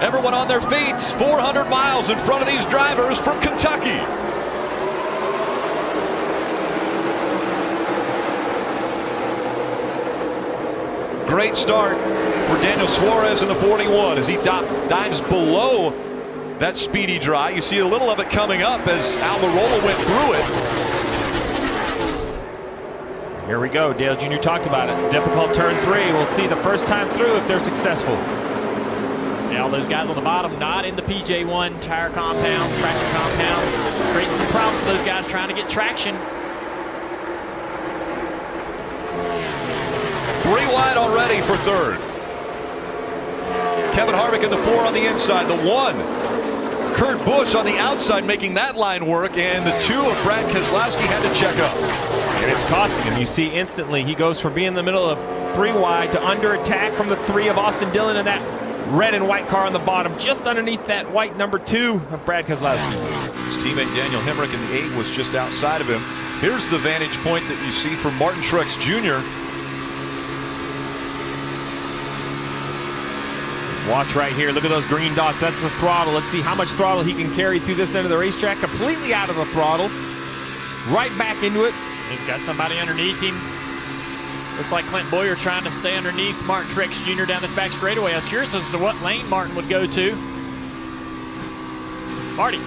Everyone on their feet, 400 miles in front of these drivers from Kentucky. Great start for Daniel Suarez in the 41 as he dives below that speedy dry. You see a little of it coming up as Almirola went through it. Here we go. Dale Jr. talked about it. Difficult turn 3. We'll see the first time through if they're successful. Yeah, all those guys on the bottom not in the PJ1 tire compound, traction compound. Creating some problems for those guys trying to get traction. 3 wide already for third. Kevin Harvick in the 4 on the inside. The 1, Kurt Busch on the outside, making that line work. And the 2 of Brad Keselowski had to check up. And it's costing him. You see instantly he goes from being in the middle of 3 wide to under attack from the 3 of Austin Dillon and that red and white car on the bottom, just underneath that white number 2 of Brad Keselowski. His teammate Daniel Hemrick in the 8 was just outside of him. Here's the vantage point that you see from Martin Truex Jr. Watch right here. Look at those green dots. That's the throttle. Let's see how much throttle he can carry through this end of the racetrack. Completely out of the throttle. Right back into it. He's got somebody underneath him. Looks like Clint Boyer trying to stay underneath Martin Truex Jr. down this back straightaway. I was curious as to what lane Martin would go to. Marty.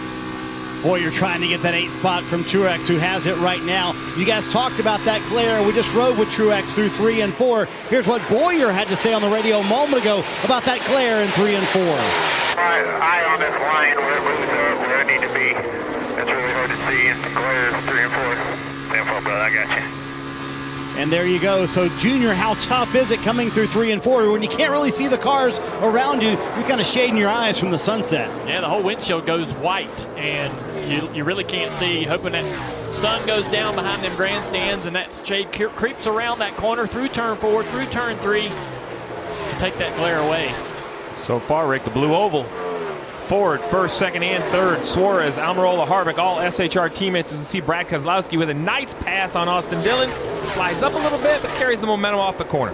Boyer trying to get that 8 spot from Truex, who has it right now. You guys talked about that glare. We just rode with Truex through 3 and 4. Here's what Boyer had to say on the radio a moment ago about that glare in 3 and 4. Eye on this line where I need to be. It's really hard to see. The glare is 3 and 4. 10-4, brother, I got you. And there you go. So, Junior, how tough is it coming through 3 and 4 when you can't really see the cars around you? You're kind of shading your eyes from the sunset. Yeah, the whole windshield goes white, and you really can't see. Hoping that sun goes down behind them grandstands and that shade creeps around that corner through turn 4, through turn 3 to take that glare away. So far, Rick, the blue oval. Ford, first, second, and third. Suarez, Almirola, Harvick, all SHR teammates. You see Brad Keselowski with a nice pass on Austin Dillon. Slides up a little bit, but carries the momentum off the corner.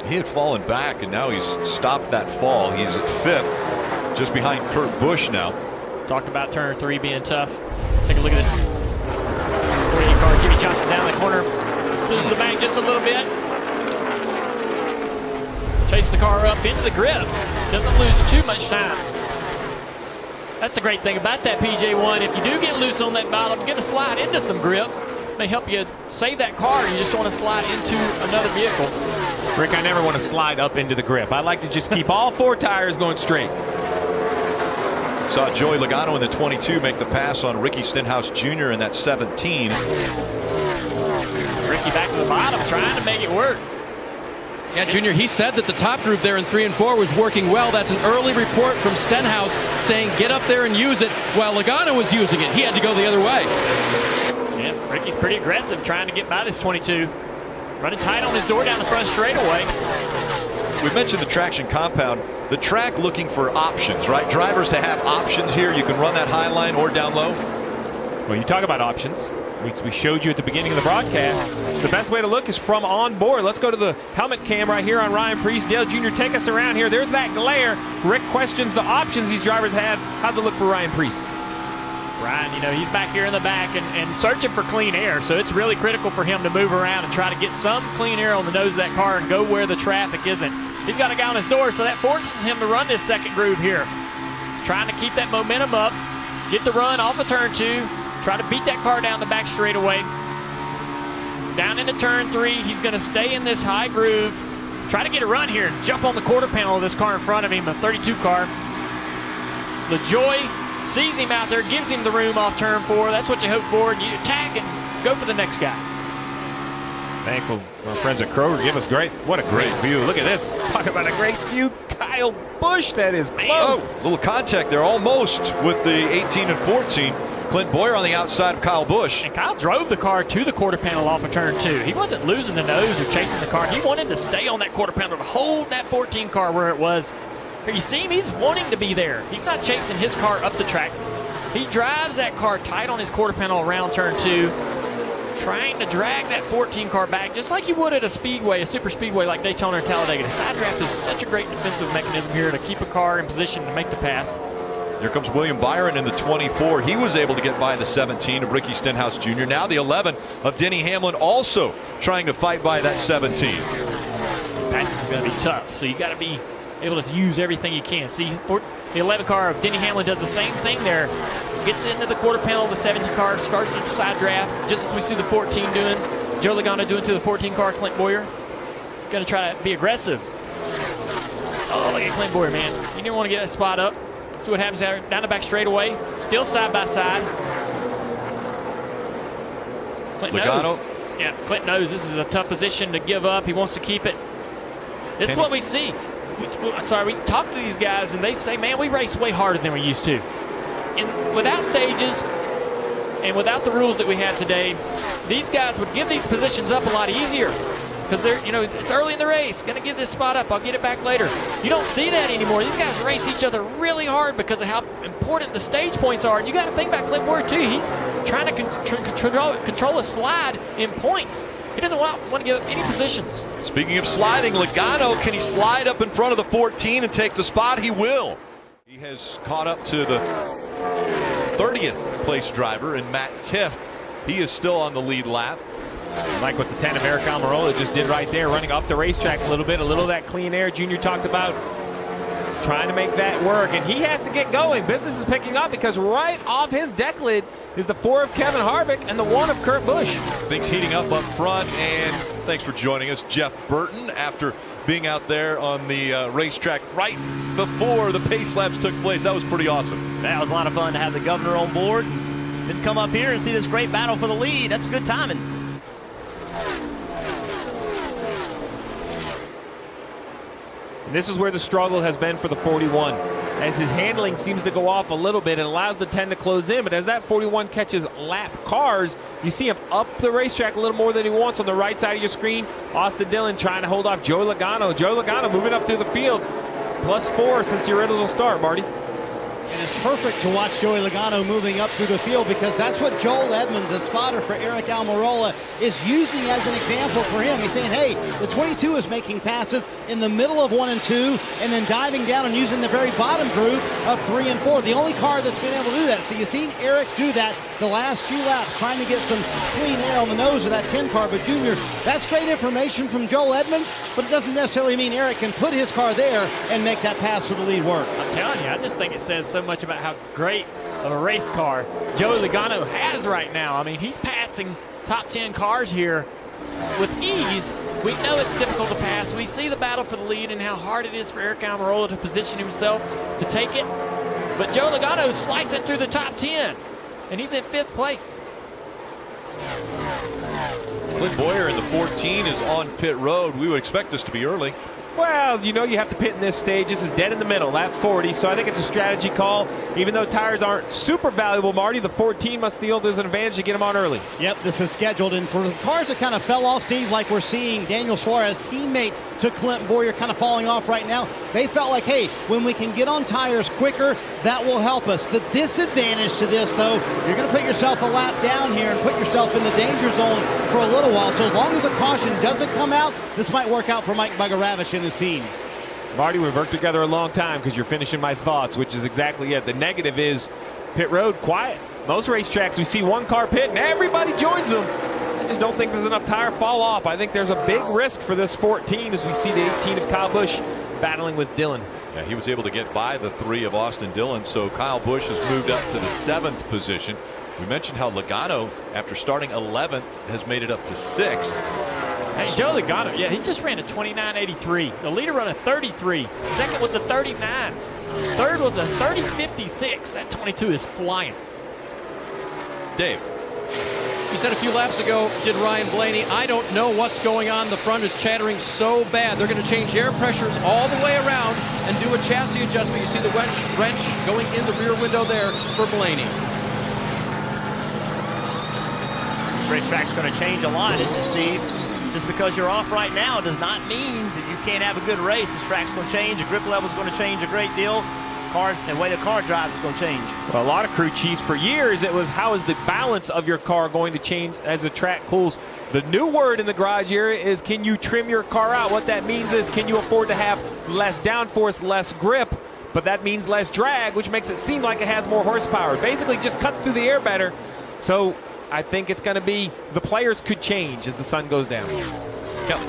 He had fallen back, and now he's stopped that fall. He's at 5th, just behind Kurt Busch now. Talked about turn 3 being tough. Take a look at this 48 car. Jimmy Johnson down the corner. Loses the bank just a little bit. Chase the car up into the grip. Doesn't lose too much time. That's the great thing about that PJ1. If you do get loose on that bottom, get a slide into some grip. May help you save that car. You just want to slide into another vehicle. Rick, I never want to slide up into the grip. I like to just keep all 4 tires going straight. Saw Joey Logano in the 22 make the pass on Ricky Stenhouse Jr. in that 17. Ricky back to the bottom, trying to make it work. Yeah, Junior, he said that the top group there in 3 and 4 was working well. That's an early report from Stenhouse saying get up there and use it, while Logano was using it. He had to go the other way. Yeah, Ricky's pretty aggressive trying to get by this 22. Running tight on his door down the front straightaway. We mentioned the traction compound. The track looking for options, right? Drivers to have options here. You can run that high line or down low. Well, you talk about options. We showed you at the beginning of the broadcast. The best way to look is from on board. Let's go to the helmet cam right here on Ryan Preece. Dale Jr., take us around here. There's that glare. Rick questions the options these drivers have. How's it look for Ryan Preece? Ryan, you know, he's back here in the back and searching for clean air, so it's really critical for him to move around and try to get some clean air on the nose of that car and go where the traffic isn't. He's got a guy on his door, so that forces him to run this second groove here. Trying to keep that momentum up, get the run off of turn 2, try to beat that car down the back straightaway. Down into turn 3, he's going to stay in this high groove, try to get a run here and jump on the quarter panel of this car in front of him, a 32 car. LaJoy sees him out there, gives him the room off turn 4. That's what you hope for. You attack and go for the next guy. Thankful our friends at Kroger give us what a great view. Look at this. Talk about a great view. Kyle Busch, that is close. Oh, little contact there almost with the 18 and 14. Clint Boyer on the outside of Kyle Busch. And Kyle drove the car to the quarter panel off of turn 2. He wasn't losing the nose or chasing the car. He wanted to stay on that quarter panel to hold that 14 car where it was. Here you see him, he's wanting to be there. He's not chasing his car up the track. He drives that car tight on his quarter panel around turn 2. trying to drag that 14 car back, just like you would at a speedway, a super speedway like Daytona or Talladega. The side draft is such a great defensive mechanism here to keep a car in position to make the pass. Here comes William Byron in the 24. He was able to get by the 17 of Ricky Stenhouse Jr. Now the 11 of Denny Hamlin also trying to fight by that 17. Passing is going to be tough, so you got to be able to use everything you can. See, the 11 car of Denny Hamlin does the same thing there. Gets into the quarter panel of the 17 car, starts the side draft, just as we see the 14 doing. Joe Logano doing to the 14 car, Clint Boyer. Going to try to be aggressive. Oh, look at Clint Boyer, man. You didn't want to get a spot up. See what happens there. Down the back straightaway. Still side by side. Clint Logano. knows. Yeah, Clint knows this is a tough position to give up. He wants to keep it. This is what we see. We talk to these guys and they say, man, we race way harder than we used to. And without stages and without the rules that we have today, these guys would give these positions up a lot easier because they're, it's early in the race. Going to give this spot up. I'll get it back later. You don't see that anymore. These guys race each other really hard because of how important the stage points are. And you got to think about Clint Boyer too. He's trying to control a slide in points. He doesn't want to give up any positions. Speaking of sliding, Logano, can he slide up in front of the 14 and take the spot? He will. He has caught up to the 30th place driver in Matt Tifft. He is still on the lead lap. Like what the 10 of Eric Almirola just did right there, running up the racetrack a little bit. A little of that clean air Junior talked about, trying to make that work. And he has to get going. Business is picking up because right off his deck lid is the 4 of Kevin Harvick and the 1 of Kurt Busch. Things heating up front, and thanks for joining us, Jeff Burton, after being out there on the racetrack right before the pace laps took place. That was pretty awesome. That was a lot of fun to have the governor on board. Then come up here and see this great battle for the lead. That's good timing. And this is where the struggle has been for the 41. As his handling seems to go off a little bit, it allows the 10 to close in. But as that 41 catches lap cars, you see him up the racetrack a little more than he wants on the right side of your screen. Austin Dillon trying to hold off Joe Logano. Joe Logano moving up through the field. +4 since the original start, Marty. And it's perfect to watch Joey Logano moving up through the field because that's what Joel Edmonds, a spotter for Eric Almirola, is using as an example for him. He's saying, hey, the 22 is making passes in the middle of 1 and 2 and then diving down and using the very bottom group of 3 and 4. The only car that's been able to do that. So you've seen Eric do that the last few laps, trying to get some clean air on the nose of that 10 car. But Junior, that's great information from Joel Edmonds, but it doesn't necessarily mean Eric can put his car there and make that pass for the lead work. I'm telling you, I just think it says so much about how great of a race car Joey Logano has right now. I mean, he's passing top 10 cars here with ease. We know it's difficult to pass. We see the battle for the lead and how hard it is for Eric Almirola to position himself to take it. But Joe Logano slicing through the top 10, and he's in 5th place. Clint Boyer in the 14 is on pit road. We would expect this to be early. Well, you have to pit in this stage. This is dead in the middle, lap 40, so I think it's a strategy call. Even though tires aren't super valuable, Marty, the 14 must feel there's an advantage to get them on early. Yep, this is scheduled, and for the cars that kind of fell off, Steve, like we're seeing Daniel Suarez, teammate to Clint Boyer, kind of falling off right now, they felt like, hey, when we can get on tires quicker, that will help us. The disadvantage to this, though, you're going to put yourself a lap down here and put yourself in the danger zone for a little while. So as long as a caution doesn't come out, this might work out for Mike Bagaravich and his team. Marty, we've worked together a long time because you're finishing my thoughts, which is exactly it. The negative is pit road quiet. Most racetracks, we see one car pit and everybody joins them. I just don't think there's enough tire fall off. I think there's a big risk for this 14 as we see the 18 of Kyle Busch battling with Dillon. Yeah, he was able to get by the 3 of Austin Dillon, so Kyle Busch has moved up to the 7th position. We mentioned how Logano, after starting 11th, has made it up to 6th. Hey, Joe Logano, yeah, he just ran a 29.83. The leader run a 33. Second was a 39. Third was a 30.56. That 22 is flying. Dave. You said a few laps ago, did Ryan Blaney, I don't know what's going on. The front is chattering so bad. They're going to change air pressures all the way around and do a chassis adjustment. You see the wrench going in the rear window there for Blaney. This racetrack's going to change a lot, isn't it, Steve? Just because you're off right now does not mean that you can't have a good race. This track's going to change. The grip level's going to change a great deal. car and the way the car drives is going to change. Well, a lot of crew chiefs for years, it was how is the balance of your car going to change as the track cools. The new word in the garage area is can you trim your car out? What that means is can you afford to have less downforce, less grip, but that means less drag, which makes it seem like it has more horsepower. Basically just cuts through the air better. So I think it's going to be the players could change as the sun goes down. Kelly.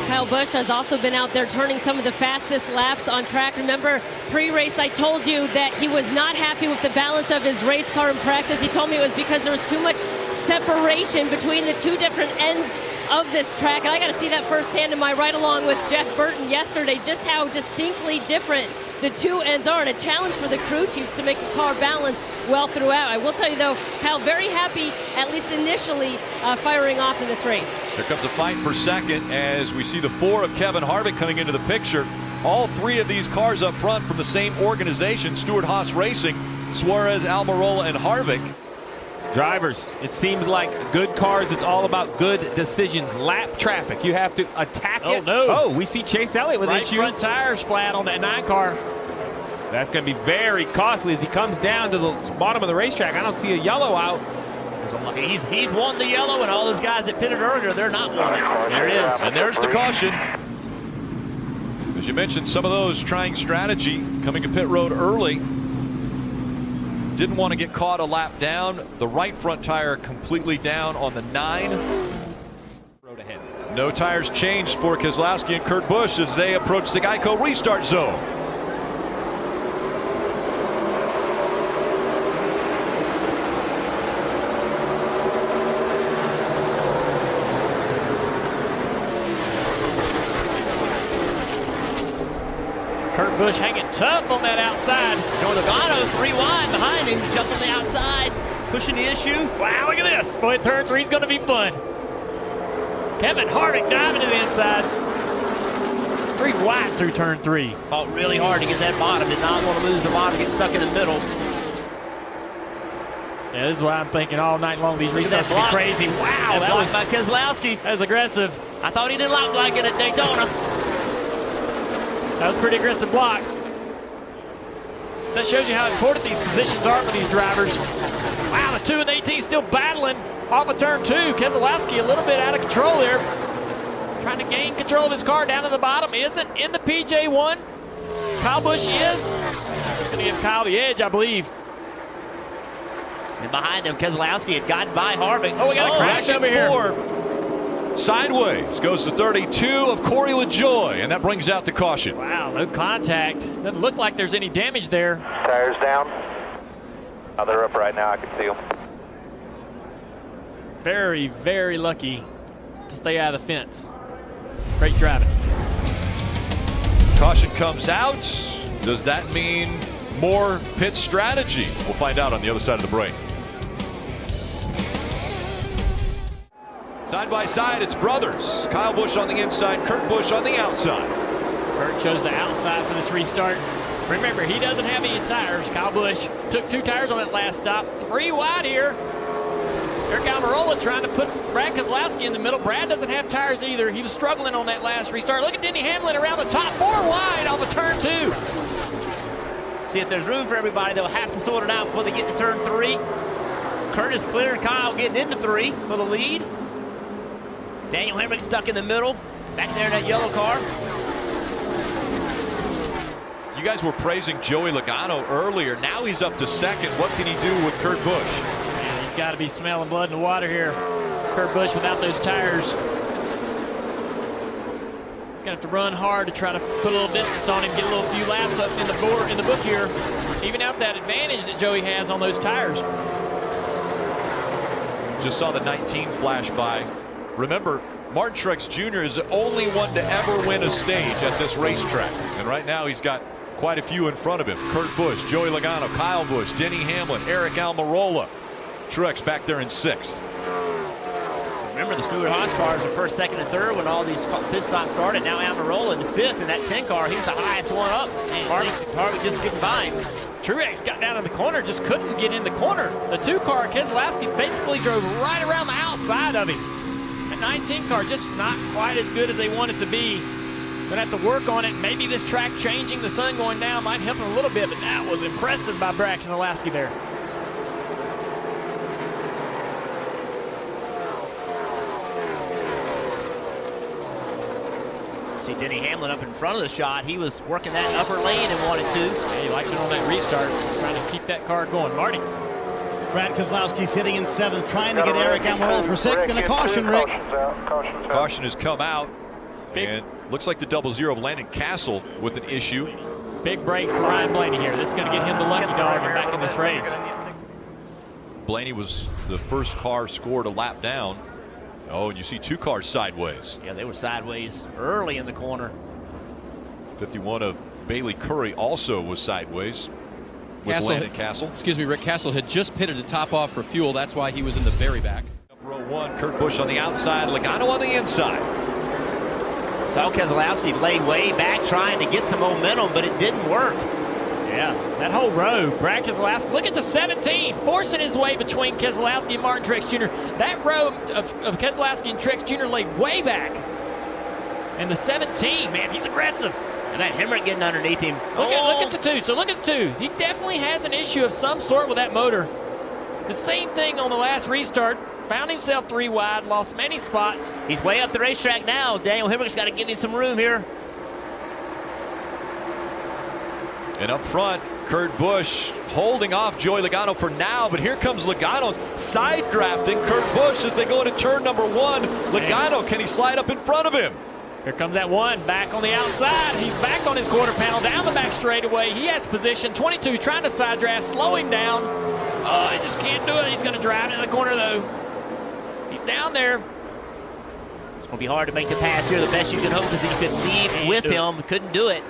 Kyle Busch has also been out there turning some of the fastest laps on track. Remember, pre-race I told you that he was not happy with the balance of his race car in practice. He told me it was because there was too much separation between the two different ends of this track. And I got to see that firsthand in my ride along with Jeff Burton yesterday, just how distinctly different the two ends are, and a challenge for the crew chiefs to make the car balance well throughout. I will tell you though, Kyle very happy, at least initially, firing off in this race. Here comes a fight for second as we see the 4 of Kevin Harvick coming into the picture. All 3 of these cars up front from the same organization, Stewart-Haas Racing, Suarez, Almirola, and Harvick. Drivers, it seems like good cars, it's all about good decisions. Lap traffic, you have to attack it. No. Oh, we see Chase Elliott with an Right issue. front tires flat on that 9 car. That's going to be very costly as he comes down to the bottom of the racetrack. I don't see a yellow out. He's won the yellow, and all those guys that pitted earlier, they're not winning. There it is. And there's the caution. As you mentioned, some of those trying strategy coming to pit road early. Didn't want to get caught a lap down. The right front tire completely down on the 9. Road ahead. No tires changed for Keselowski and Kurt Busch as they approach the Geico restart zone. Kurt Busch hanging tough on that outside. Joey Logano 3 wide behind him, jumped on the outside, pushing the issue. Wow, look at this. Boy, turn 3 is going to be fun. Kevin Harvick diving to the inside. 3 wide through turn 3. Fought really hard to get that bottom. Did not want to lose the bottom, get stuck in the middle. Yeah, this is why I'm thinking all night long these restarts will be crazy. Wow, that was by Keselowski. That was aggressive. I thought he didn't look like it at Daytona. That was a pretty aggressive block. That shows you how important these positions are for these drivers. Wow, the 2 and the 18 still battling off of turn 2. Keselowski a little bit out of control there. Trying to gain control of his car down to the bottom. Isn't in the PJ1. Kyle Busch is. Going to give Kyle the edge, I believe. And behind him, Keselowski had gotten by Harvick. Oh, we got a crash over here. Sideways goes to 32 of Corey LaJoie, and that brings out the caution. Wow, no contact. Doesn't look like there's any damage there. Tires down. Oh, they're up right now. I can see them. Very, very lucky to stay out of the fence. Great driving. Caution comes out. Does that mean more pit strategy? We'll find out on the other side of the break. Side by side, it's brothers. Kyle Busch on the inside, Kurt Busch on the outside. Kurt chose the outside for this restart. Remember, he doesn't have any tires. Kyle Busch took 2 tires on that last stop. 3 wide here. Eric Almirola trying to put Brad Keselowski in the middle. Brad doesn't have tires either. He was struggling on that last restart. Look at Denny Hamlin around the top. 4 wide off of turn 2. See, if there's room for everybody, they'll have to sort it out before they get to turn 3. Curtis cleared Kyle getting into 3 for the lead. Daniel Hemrick stuck in the middle, back there in that yellow car. You guys were praising Joey Logano earlier. Now he's up to second. What can he do with Kurt Busch? Man, he's got to be smelling blood in the water here. Kurt Busch without those tires. He's going to have to run hard to try to put a little distance on him, get a little few laps up in the book here. Even out that advantage that Joey has on those tires. Just saw the 19 flash by. Remember, Martin Truex Jr. is the only one to ever win a stage at this racetrack. And right now he's got quite a few in front of him. Kurt Busch, Joey Logano, Kyle Busch, Denny Hamlin, Eric Almirola. Truex back there in 6th. Remember the Stewart-Haas cars in 1st, 2nd, and 3rd when all these pit stops started. Now Almirola in the 5th in that 10 car. He's the highest one up. Harvick just getting by him. Truex got down in the corner, just couldn't get in the corner. The 2 car, Keselowski, basically drove right around the outside of him. That 19 car just not quite as good as they want it to be. Gonna have to work on it. Maybe this track changing, the sun going down might help him a little bit, but that was impressive by Brad Keselowski there. See Denny Hamlin up in front of the shot. He was working that upper lane and wanted to. Yeah, he liked it on that restart, trying to keep that car going. Marty. Brad Keselowski sitting in 7th, trying to get Eric Almirola for 6th, and a caution, Rick. Caution has come out, and looks like the 0-0 of Landon Castle with an issue. Big break for Ryan Blaney here. This is going to get him the lucky dog and back in this race. Blaney was the first car scored a lap down. Oh, and you see 2 cars sideways. Yeah, they were sideways early in the corner. 51 of Bailey Curry also was sideways with Landon Castle. Excuse me, Rick Castle had just pitted to top off for fuel. That's why he was in the very back. Row 1, Kurt Busch on the outside, Logano on the inside. Saw Keselowski lay way back trying to get some momentum, but it didn't work. Yeah, that whole row, Brad Keselowski, look at the 17, forcing his way between Keselowski and Martin Truex Jr. That row of Keselowski and Truex Jr. laid way back. And the 17, man, he's aggressive. And that Hemrick getting underneath him. Look at the 2, so look at the 2. He definitely has an issue of some sort with that motor. The same thing on the last restart. Found himself 3 wide, lost many spots. He's way up the racetrack now. Daniel Hemrick's got to give him some room here. And up front, Kurt Busch holding off Joey Logano for now, but here comes Logano side drafting Kurt Busch as they go into turn number 1. Logano, can he slide up in front of him? Here comes that 1 back on the outside. He's back on his quarter panel down the back straightaway. He has position. 22 trying to side draft, slowing down. Oh, he just can't do it. He's going to drive into the corner though. He's down there. It's going to be hard to make the pass here. The best you can hope is he could lead with him. Couldn't do it.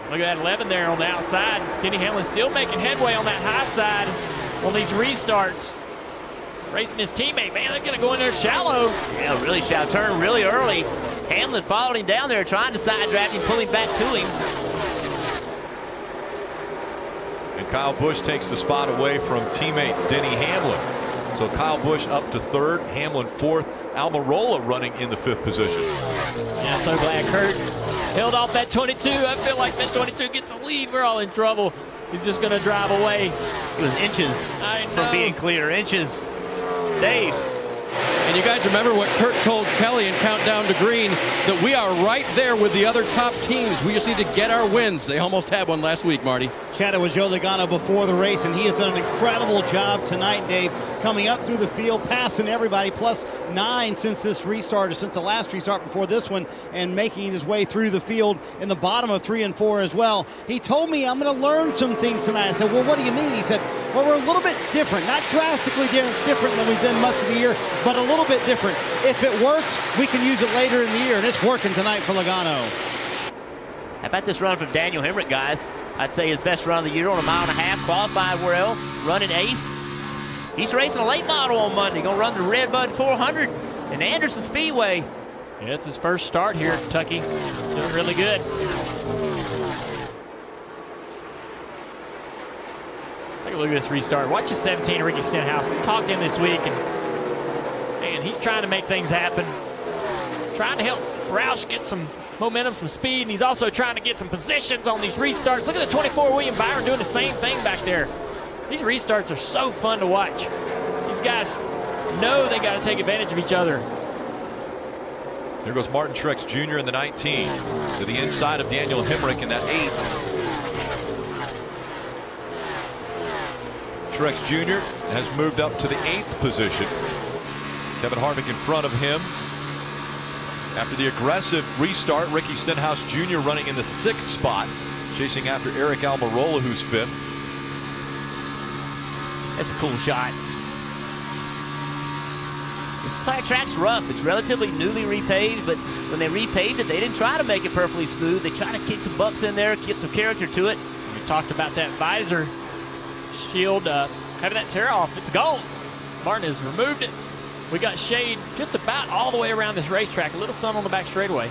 Look at that 11 there on the outside. Denny Hamlin still making headway on that high side on these restarts. Racing his teammate, man, they're gonna go in there shallow. Yeah, really shallow. Turn really early. Hamlin followed him down there, trying to side draft him, pull him back to him. And Kyle Busch takes the spot away from teammate Denny Hamlin. So Kyle Busch up to 3rd, Hamlin 4th, Almirola running in the 5th position. Yeah, I'm so glad Kurt held off that 22. I feel like that 22 gets a lead. We're all in trouble. He's just going to drive away. It was inches from being clear. Inches. Dave. And you guys remember what Kurt told Kelly in Countdown to Green, that we are right there with the other top teams. We just need to get our wins. They almost had one last week, Marty. Chatted with Joe Logano before the race, and he has done an incredible job tonight, Dave, coming up through the field, passing everybody, +9 since this restart, or since the last restart before this one, and making his way through the field in the bottom of 3 and 4 as well. He told me, I'm going to learn some things tonight. I said, well, what do you mean? He said, well, we're a little bit different, not drastically different than we've been much of the year, but a little bit different. If it works, we can use it later in the year, and it's working tonight for Logano. How about this run from Daniel Hemrick, guys? I'd say his best run of the year on a 1.5 mile, qualified well, running 8th. He's racing a late model on Monday, gonna run the Redbud 400 in Anderson Speedway. Yeah, it's his first start here at Kentucky. Doing really good. Take a look at this restart. Watch the 17, Ricky Stenhouse. We talked to him this week, and man, he's trying to make things happen. Trying to help Roush get some momentum, some speed, and he's also trying to get some positions on these restarts. Look at the 24 William Byron doing the same thing back there. These restarts are so fun to watch. These guys know they got to take advantage of each other. There goes Martin Truex Jr. in the 19 to the inside of Daniel Hemrick in that 8. Truex Jr. has moved up to the 8th position. Kevin Harvick in front of him. After the aggressive restart, Ricky Stenhouse Jr. running in the 6th spot, chasing after Eric Almirola, who's 5th. That's a cool shot. This track's rough. It's relatively newly repaved, but when they repaved it, they didn't try to make it perfectly smooth. They tried to kick some bumps in there, get some character to it. We talked about that visor shield having that tear off. It's gone. Martin has removed it. We got shade just about all the way around this racetrack. A little sun on the back straightaway.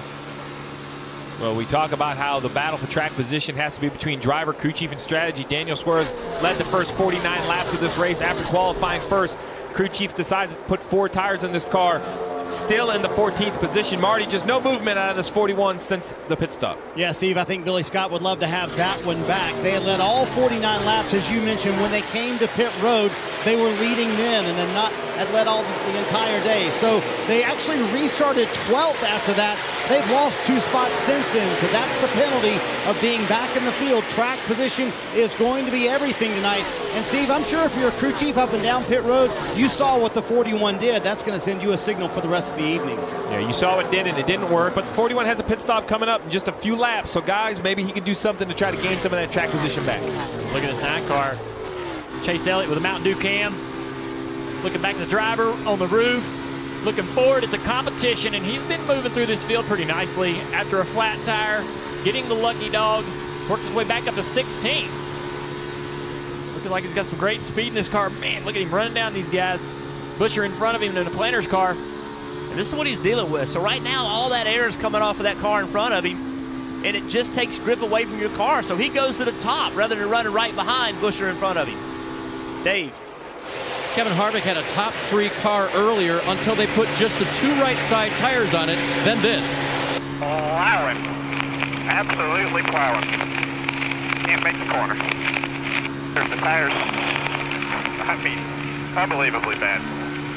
Well, we talk about how the battle for track position has to be between driver, crew chief, and strategy. Daniel Suarez led the first 49 laps of this race after qualifying first. Crew chief decides to put 4 tires in this car. still in the 14th position. Marty, just no movement out of this 41 since the pit stop. Yeah, Steve, I think Billy Scott would love to have that one back. They had led all 49 laps, as you mentioned. When they came to pit road, they were leading then and then not had led all the entire day. So they actually restarted 12th after that. They've lost 2 spots since then, so that's the penalty of being back in the field. Track position is going to be everything tonight. And Steve, I'm sure if you're a crew chief up and down pit road, you saw what the 41 did. That's going to send you a signal for the rest of the evening. Yeah, you saw what it did, and it didn't work. But the 41 has a pit stop coming up in just a few laps. So, guys, maybe he can do something to try to gain some of that track position back. Look at this NASCAR. Chase Elliott with a Mountain Dew cam. Looking back at the driver on the roof. Looking forward at the competition, and he's been moving through this field pretty nicely after a flat tire, getting the lucky dog, worked his way back up to 16th. Looking like he's got some great speed in this car. Man, look at him running down these guys. Busher in front of him in a planter's car. And this is what he's dealing with. So right now, all that air is coming off of that car in front of him, and it just takes grip away from your car. So he goes to the top rather than running right behind Busher in front of him. Dave. Kevin Harvick had a top 3 car earlier until they put just the 2 right side tires on it, then this. Plowing. Absolutely plowing. Can't make the corner. There's the tires. I mean, unbelievably bad.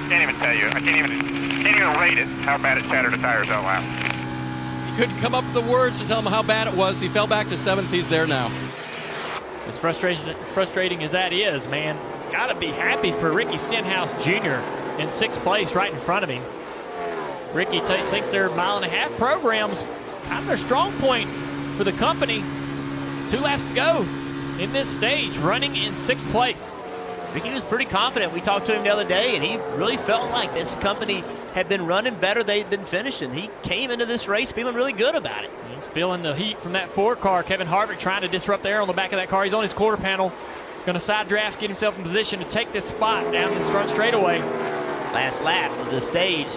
Can't even tell you. I can't even rate it how bad it shattered the tires out loud. He couldn't come up with the words to tell him how bad it was. He fell back to 7th. He's there now. As frustrating as that is, man, gotta be happy for Ricky Stenhouse Jr. in 6th place right in front of him. Ricky thinks their 1.5-mile programs kind of their strong point for the company. 2 laps to go in this stage, running in 6th place. Ricky was pretty confident. We talked to him the other day, and he really felt like this company had been running better. They'd been finishing. He came into this race feeling really good about it. He's feeling the heat from that 4 car. Kevin Harvick trying to disrupt the air on the back of that car. He's on his quarter panel. He's going to side draft, get himself in position to take this spot down this front straightaway. Last lap of the stage.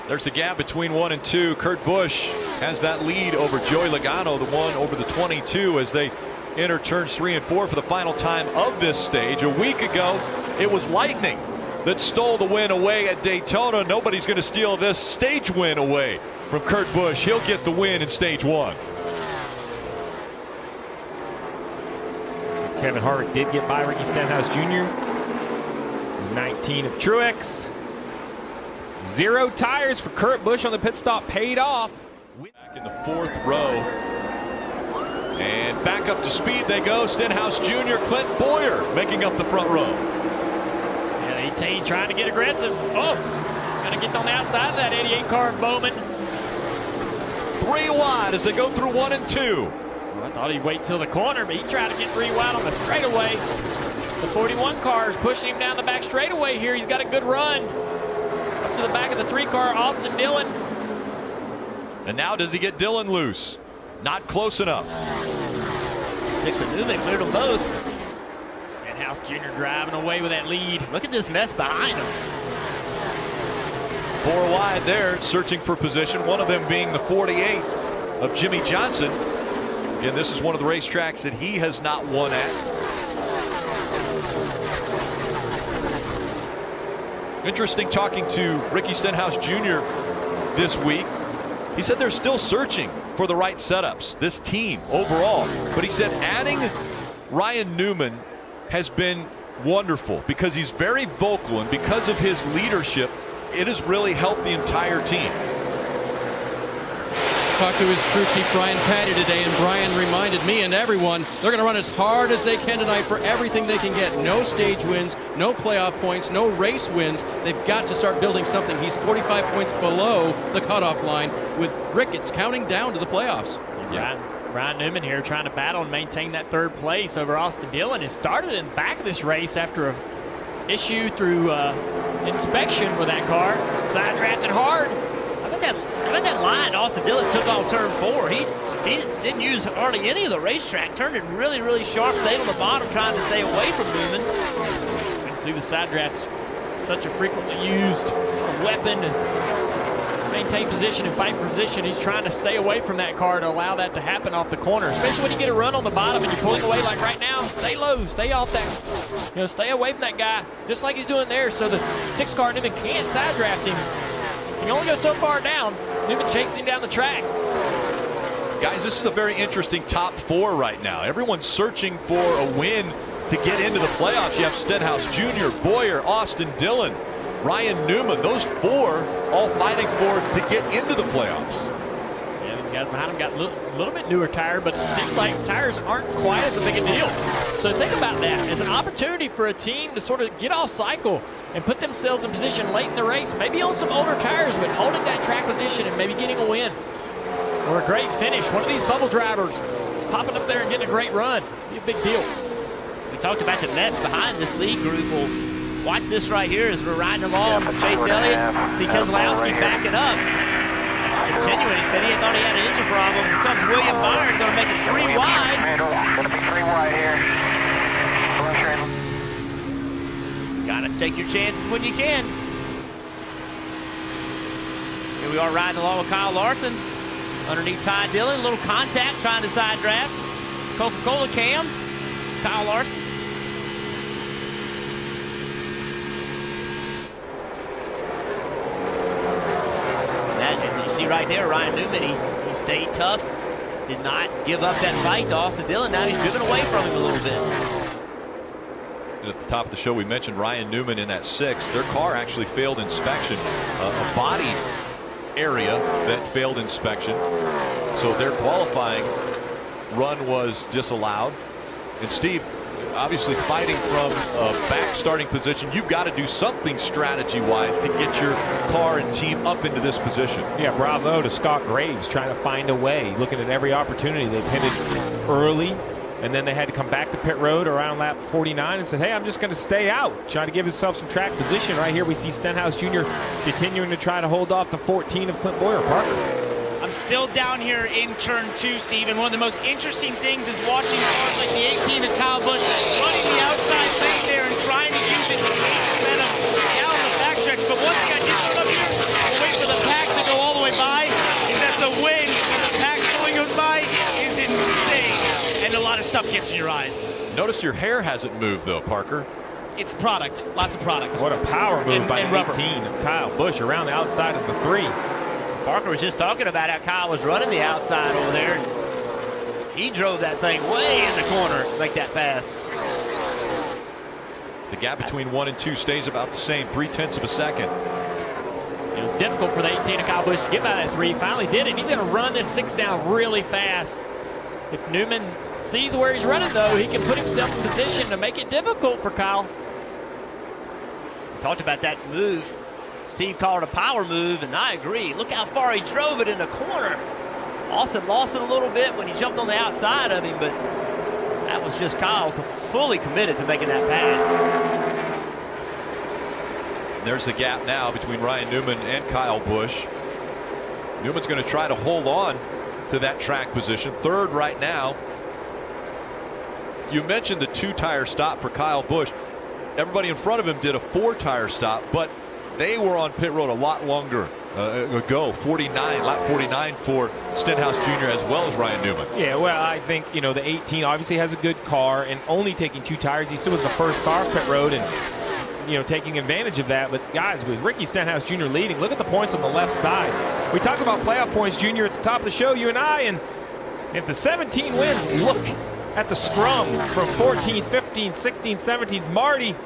There's the gap between 1 and 2. Kurt Busch has that lead over Joey Logano, the one over the 22, as they enter turns 3 and 4 for the final time of this stage. A week ago, it was Lightning that stole the win away at Daytona. Nobody's going to steal this stage win away from Kurt Busch. He'll get the win in stage 1. So Kevin Harvick did get by Ricky Stenhouse Jr. 19 of Truex. 0 tires for Kurt Busch on the pit stop, paid off. Back in the 4th row. And back up to speed they go. Stenhouse Jr., Clint Boyer making up the front row. Yeah, 18 trying to get aggressive. Oh, he's going to get on the outside of that 88 car of Bowman. 3 wide as they go through 1 and 2. Well, I thought he'd wait till the corner, but he tried to get 3 wide on the straightaway. The 41 car is pushing him down the back straightaway here. He's got a good run. Up to the back of the 3 car, Austin Dillon. And now does he get Dillon loose? Not close enough. 6 of Newman cleared them both. Stenhouse Jr. driving away with that lead. Look at this mess behind him. 4 wide there, searching for position. One of them being the 48 of Jimmy Johnson. Again, this is one of the racetracks that he has not won at. Interesting talking to Ricky Stenhouse Jr. this week. He said they're still searching for the right setups, this team overall. But he said adding Ryan Newman has been wonderful because he's very vocal, and because of his leadership, it has really helped the entire team. Talked to his crew chief Brian Patty today, and Brian reminded me and everyone they're going to run as hard as they can tonight for everything they can get. No stage wins, no playoff points, no race wins. They've got to start building something. He's 45 points below the cutoff line with Ricketts counting down to the playoffs. Yeah. Ryan Newman here trying to battle and maintain that 3rd place over Austin Dillon. It started in the back of this race after an issue through inspection with that car. Side drafting hard. How about that line Austin Dillon took off turn 4? He didn't use hardly any of the racetrack. Turned it really, really sharp. Stayed on the bottom trying to stay away from Newman. You can see the side drafts, such a frequently used sort of weapon maintain position and fight for position. He's trying to stay away from that car to allow that to happen off the corner, especially when you get a run on the bottom and you're pulling away like right now. Stay low, stay off that, stay away from that guy, just like he's doing there, so the 6 car Newman can't side draft him. He can only go so far down. Newman chasing him down the track. Guys, this is a very interesting top 4 right now. Everyone's searching for a win to get into the playoffs. You have Stenhouse Jr., Boyer, Austin Dillon, Ryan Newman. Those 4 all fighting for to get into the playoffs. Yeah, these guys behind him got a little bit newer tire, but it seems like tires aren't quite as big a deal. So think about that as an opportunity for a team to sort of get off cycle and put themselves in position late in the race, maybe on some older tires, but holding that track position and maybe getting a win or a great finish. One of these bubble drivers popping up there and getting a great run. Be a big deal. We talked about the mess behind this lead group. Well, watch this right here as we're riding along with Chase Elliott. See Keselowski backing up. Continuing, he said he thought he had an engine problem. Here comes William Byron, going to make it 3 wide. Going to be 3 wide here. Got to take your chances when you can. Here we are riding along with Kyle Larson. Underneath Ty Dillon, a little contact trying to side draft. Coca-Cola cam, Kyle Larson. Imagine, you see right there, Ryan Newman, he stayed tough, did not give up that fight to Austin Dillon. Now he's driven away from him a little bit. And at the top of the show, we mentioned Ryan Newman in that 6. Their car actually failed inspection. A body area that failed inspection, so their qualifying run was disallowed. And Steve, obviously fighting from a back starting position, you've got to do something strategy wise to get your car and team up into this position. Yeah, bravo to Scott Graves trying to find a way, looking at every opportunity. They pitted early, and then they had to come back to pit road around lap 49 and said, hey, I'm just going to stay out, trying to give himself some track position. Right here we see Stenhouse Jr. continuing to try to hold off the 14 of Clint Boyer. Parker. I'm still down here in turn 2, Steve, and one of the most interesting things is watching cars like the 18 of Kyle Busch running the outside lane there and trying to use it instead of down the backstretch. But one thing I did put up here, we'll wait for the pack to go all the way by, is that the wind when the pack fully goes by is insane, and a lot of stuff gets in your eyes. Notice your hair hasn't moved though, Parker. It's product, lots of product. What a power move by rubber. 18 of Kyle Busch around the outside of the 3. Parker was just talking about how Kyle was running the outside over there. He drove that thing way in the corner to make that pass. The gap between 1 and 2 stays about the same, 0.3 of a second. It was difficult for the 18 of Kyle Busch to get by that 3. Finally did it. And he's going to run this 6 down really fast. If Newman sees where he's running, though, he can put himself in position to make it difficult for Kyle. We talked about that move. Steve called it a power move, and I agree. Look how far he drove it in the corner. Austin lost it a little bit when he jumped on the outside of him, but that was just Kyle fully committed to making that pass. There's the gap now between Ryan Newman and Kyle Busch. Newman's going to try to hold on to that track position. 3rd right now. You mentioned the 2-tire stop for Kyle Busch. Everybody in front of him did a 4-tire stop, but they were on pit road a lot longer ago. 49, lap 49 for Stenhouse Jr. as well as Ryan Newman. Yeah, well, I think, the 18 obviously has a good car, and only taking 2 tires, he still was the first car pit road and, taking advantage of that. But guys, with Ricky Stenhouse Jr. leading, look at the points on the left side. We talk about playoff points, Jr., at the top of the show, you and I, and if the 17 wins, look at the scrum from 14th, 15th, 16th, 17th. Marty,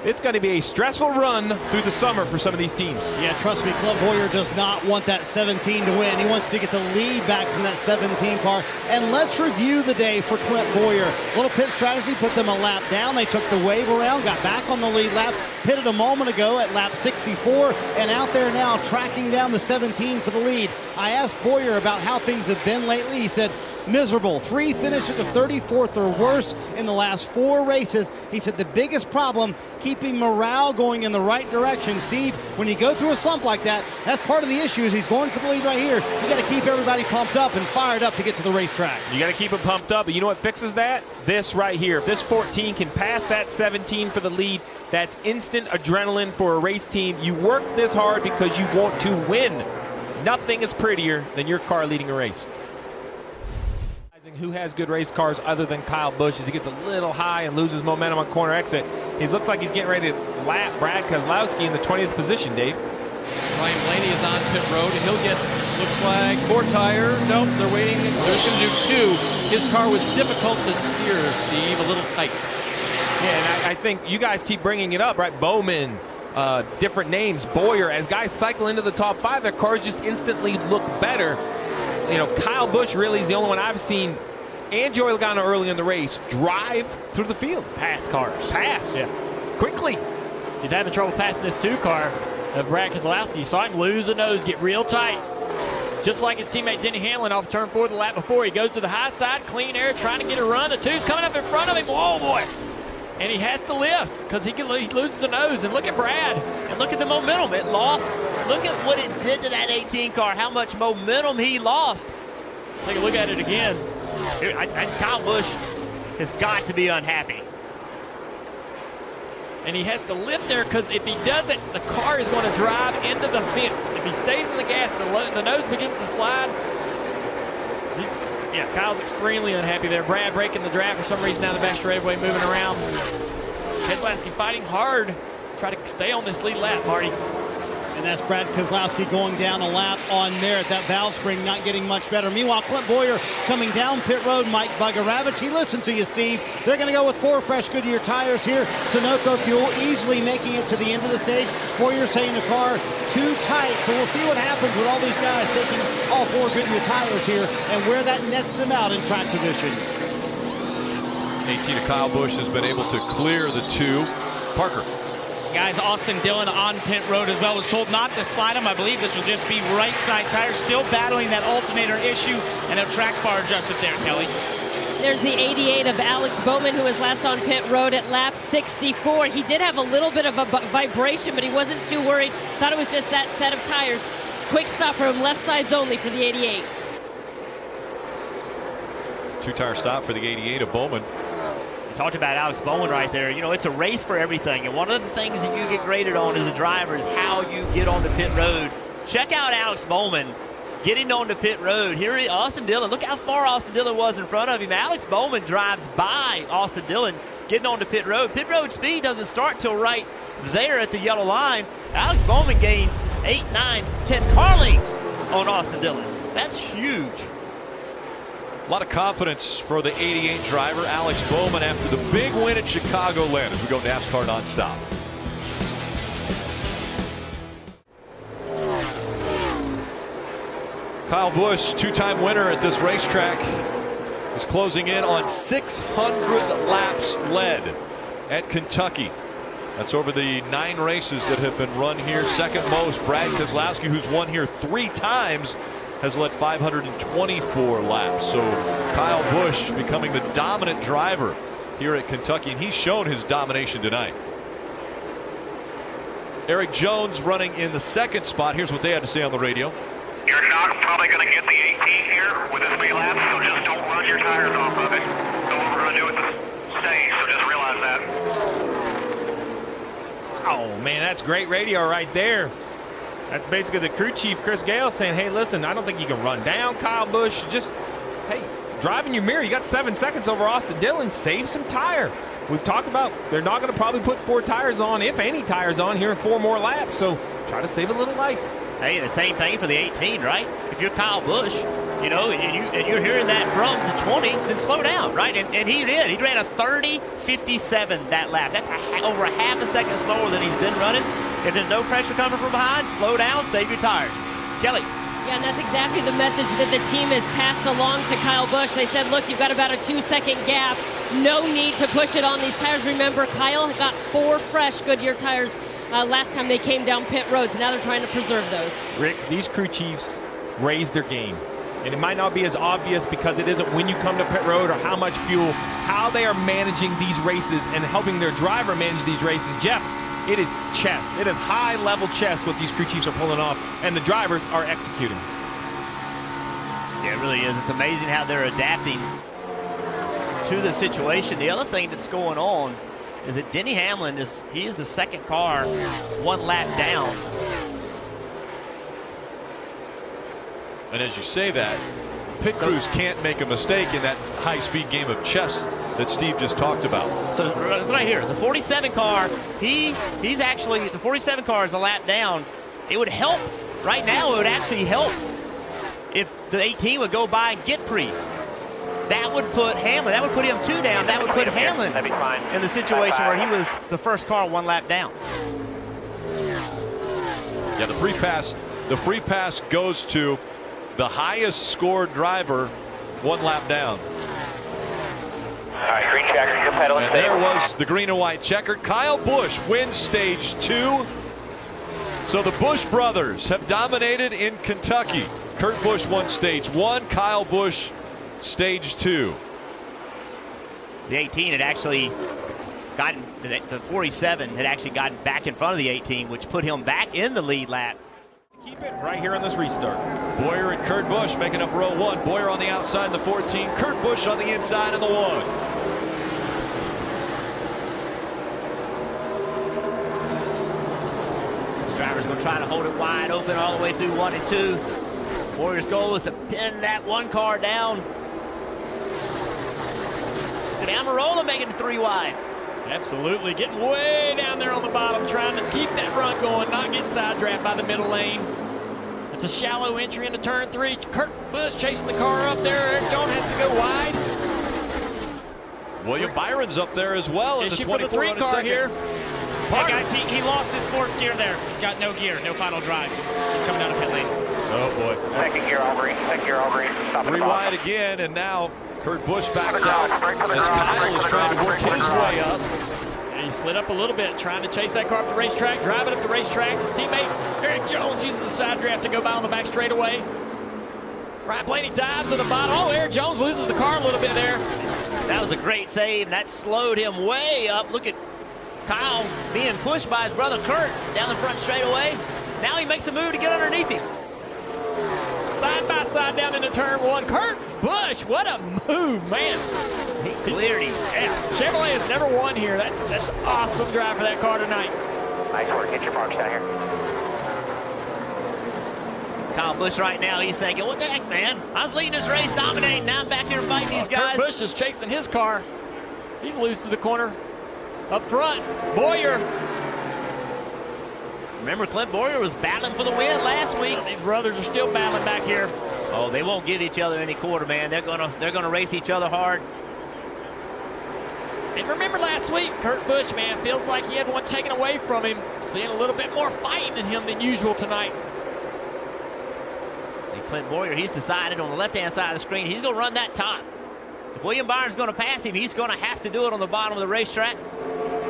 it's going to be a stressful run through the summer for some of these teams. Yeah, trust me, Clint Boyer does not want that 17 to win. He wants to get the lead back from that 17 car. And let's review the day for Clint Boyer. Little pit strategy, put them a lap down. They took the wave around, got back on the lead lap, pitted a moment ago at lap 64, and out there now tracking down the 17 for the lead. I asked Boyer about how things have been lately. He said, miserable. 3 finishes of 34th or worse in the last 4 races. He said the biggest problem, keeping morale going in the right direction. Steve, when you go through a slump like that, that's part of the issue. Is he's going for the lead right here. You got to keep everybody pumped up and fired up to get to the racetrack. You got to keep them pumped up, but you know what fixes that? This right here. If this 14 can pass that 17 for the lead, that's instant adrenaline for a race team. You work this hard because you want to win. Nothing is prettier than your car leading a race. Who has good race cars other than Kyle Busch as he gets a little high and loses momentum on corner exit. He looks like he's getting ready to lap Brad Keselowski in the 20th position, Dave. Ryan Blaney is on pit road. He'll get, looks like, 4 tire. Nope, they're waiting. They're going to do 2. His car was difficult to steer, Steve, a little tight. Yeah, and I think you guys keep bringing it up, right? Bowman, different names, Boyer. As guys cycle into the top 5, their cars just instantly look better. You know, Kyle Busch really is the only one I've seen, and Joey Logano early in the race, drive through the field. Pass cars. Pass. Yeah. Quickly. He's having trouble passing this 2 car of Brad Keselowski. You saw him lose the nose, get real tight. Just like his teammate Denny Hamlin off turn 4 the lap before. He goes to the high side, clean air, trying to get a run. The 2's coming up in front of him. Whoa, boy. And he has to lift because he loses the nose. And look at Brad. And look at the momentum it lost. Look at what it did to that 18 car, how much momentum he lost. Take a look at it again. Kyle Busch has got to be unhappy. And he has to lift there because if he doesn't, the car is going to drive into the fence. If he stays in the gas, the nose begins to slide. Kyle's extremely unhappy there. Brad breaking the draft for some reason down the back straightaway, moving around. Keselowski fighting hard, try to stay on this lead lap, Marty. And that's Brad Keselowski going down a lap on merit. That valve spring not getting much better. Meanwhile, Clint Boyer coming down pit road. Mike Bugaravich, he listened to you, Steve. They're going to go with 4 fresh Goodyear tires here. Sunoco fuel easily making it to the end of the stage. Boyer saying the car too tight. So we'll see what happens with all these guys taking all 4 Goodyear tires here and where that nets them out in track position. 18 of Kyle Busch has been able to clear the 2. Parker. Guys, Austin Dillon on pit road as well. Was told not to slide him. I believe this will just be right side tires. Still battling that alternator issue and a track bar adjustment there, Kelly. There's the 88 of Alex Bowman, who was last on pit road at lap 64. He did have a little bit of a vibration, but he wasn't too worried. Thought it was just that set of tires. Quick stop for him, left sides only for the 88. 2-tire stop for the 88 of Bowman. Talked about Alex Bowman right there. You know, it's a race for everything. And one of the things that you get graded on as a driver is how you get on the pit road. Check out Alex Bowman getting on the pit road. Here is Austin Dillon. Look how far Austin Dillon was in front of him. Alex Bowman drives by Austin Dillon getting on the pit road. Pit road speed doesn't start till right there at the yellow line. Alex Bowman gained 8, 9, 10 car lengths on Austin Dillon. That's huge. A lot of confidence for the 88 driver, Alex Bowman, after the big win at Chicagoland as we go NASCAR nonstop. Kyle Busch, 2-time winner at this racetrack, is closing in on 600 laps led at Kentucky. That's over the 9 races that have been run here. Second most, Brad Keselowski, who's won here 3 times, has led 524 laps. So Kyle Busch becoming the dominant driver here at Kentucky, and he's shown his domination tonight. Eric Jones running in the 2nd spot. Here's what they had to say on the radio. You're not probably going to get the 18 here with this 3 laps, so just don't run your tires off of it. That's what we're going to do at the stage, so just realize that. Oh, man, that's great radio right there. That's basically the crew chief, Chris Gale, saying, hey, listen, I don't think you can run down Kyle Busch. Just, hey, drive in your mirror. You got 7 seconds over Austin Dillon. Save some tire. We've talked about they're not going to probably put 4 tires on, if any tires on, here in 4 more laps. So try to save a little life. Hey, the same thing for the 18, right? If you're Kyle Busch, you know, and you're hearing that from the 20, then slow down, right? And he did. He ran a 30.57 that lap. That's over a half a second slower than he's been running. If there's no pressure coming from behind, slow down, save your tires. Kelly. Yeah, and that's exactly the message that the team has passed along to Kyle Busch. They said, look, you've got about a 2-second gap. No need to push it on these tires. Remember, Kyle got 4 fresh Goodyear tires last time they came down pit road, so now they're trying to preserve those. Rick, these crew chiefs raised their game. And it might not be as obvious because it isn't when you come to pit road or how much fuel, how they are managing these races and helping their driver manage these races. Jeff, it is chess. It is high-level chess what these crew chiefs are pulling off, and the drivers are executing. Yeah, it really is. It's amazing how they're adapting to the situation. The other thing that's going on is that Denny Hamlin is the 2nd car 1 lap down. And as you say that, pit crews can't make a mistake in that high-speed game of chess that Steve just talked about. So right here, the 47 car, he's actually, the 47 car is a lap down. It would help, right now it would actually help if the 18 would go by and get Priest. That would put Hamlin, that would put him 2 down, that would put Hamlin in the situation where he was the first car 1 lap down. Yeah, the free pass goes to the highest scored driver 1 lap down. All right, green checker, you're pedaling. And there was the green and white checker. Kyle Busch wins stage 2. So the Busch brothers have dominated in Kentucky. Kurt Busch won stage 1, Kyle Busch stage 2. The 18 had actually gotten, the 47 had actually gotten back in front of the 18, which put him back in the lead lap. Keep it right here on this restart. Bowyer and Kurt Busch making up row 1. Bowyer on the outside in the 14, Kurt Busch on the inside in the 1. Driver's going to try to hold it wide open all the way through 1 and 2. Bowyer's goal is to pin that 1 car down. Amarola making it 3 wide. Absolutely, getting way down there on the bottom, trying to keep that run going, not get sidetracked by the middle lane. It's a shallow entry into turn 3. Kurt Busch chasing the car up there. Eric Jones has to go wide. William Byron's up there as well. Issue for the 3 car here. Hey guys, he lost his 4th gear there. He's got no gear, no final drive. He's coming down to pit lane. Oh boy. Second gear, all green. Second gear, all green. Stop 3 wide again, and now Kurt Busch backs out as Kyle is trying to work his way up. And he slid up a little bit, trying to chase that car up the racetrack, driving up the racetrack. His teammate Eric Jones uses the side draft to go by on the back straightaway. Ryan Blaney dives to the bottom. Oh, Eric Jones loses the car a little bit there. That was a great save, and that slowed him way up. Look at Kyle being pushed by his brother Kurt down the front straightaway. Now he makes a move to get underneath him. Side by side down into turn 1. Kurt Busch, what a move, man. He cleared him. Yeah, Chevrolet has never won here. That's awesome drive for that car tonight. Nice work. Get your parks down here. Kyle Busch right now, he's thinking, what the heck, man? I was leading this race, dominating. Now I'm back here fighting these guys. Kurt Busch is chasing his car. He's loose to the corner. Up front, Bowyer. Remember, Clint Bowyer was battling for the win last week. These brothers are still battling back here. Oh, they won't give each other any quarter, man. They're gonna race each other hard. And remember last week, Kurt Busch, man, feels like he had one taken away from him. Seeing a little bit more fighting in him than usual tonight. And Clint Bowyer, he's decided on the left-hand side of the screen, he's gonna run that top. If William Byron's gonna pass him, he's gonna have to do it on the bottom of the racetrack.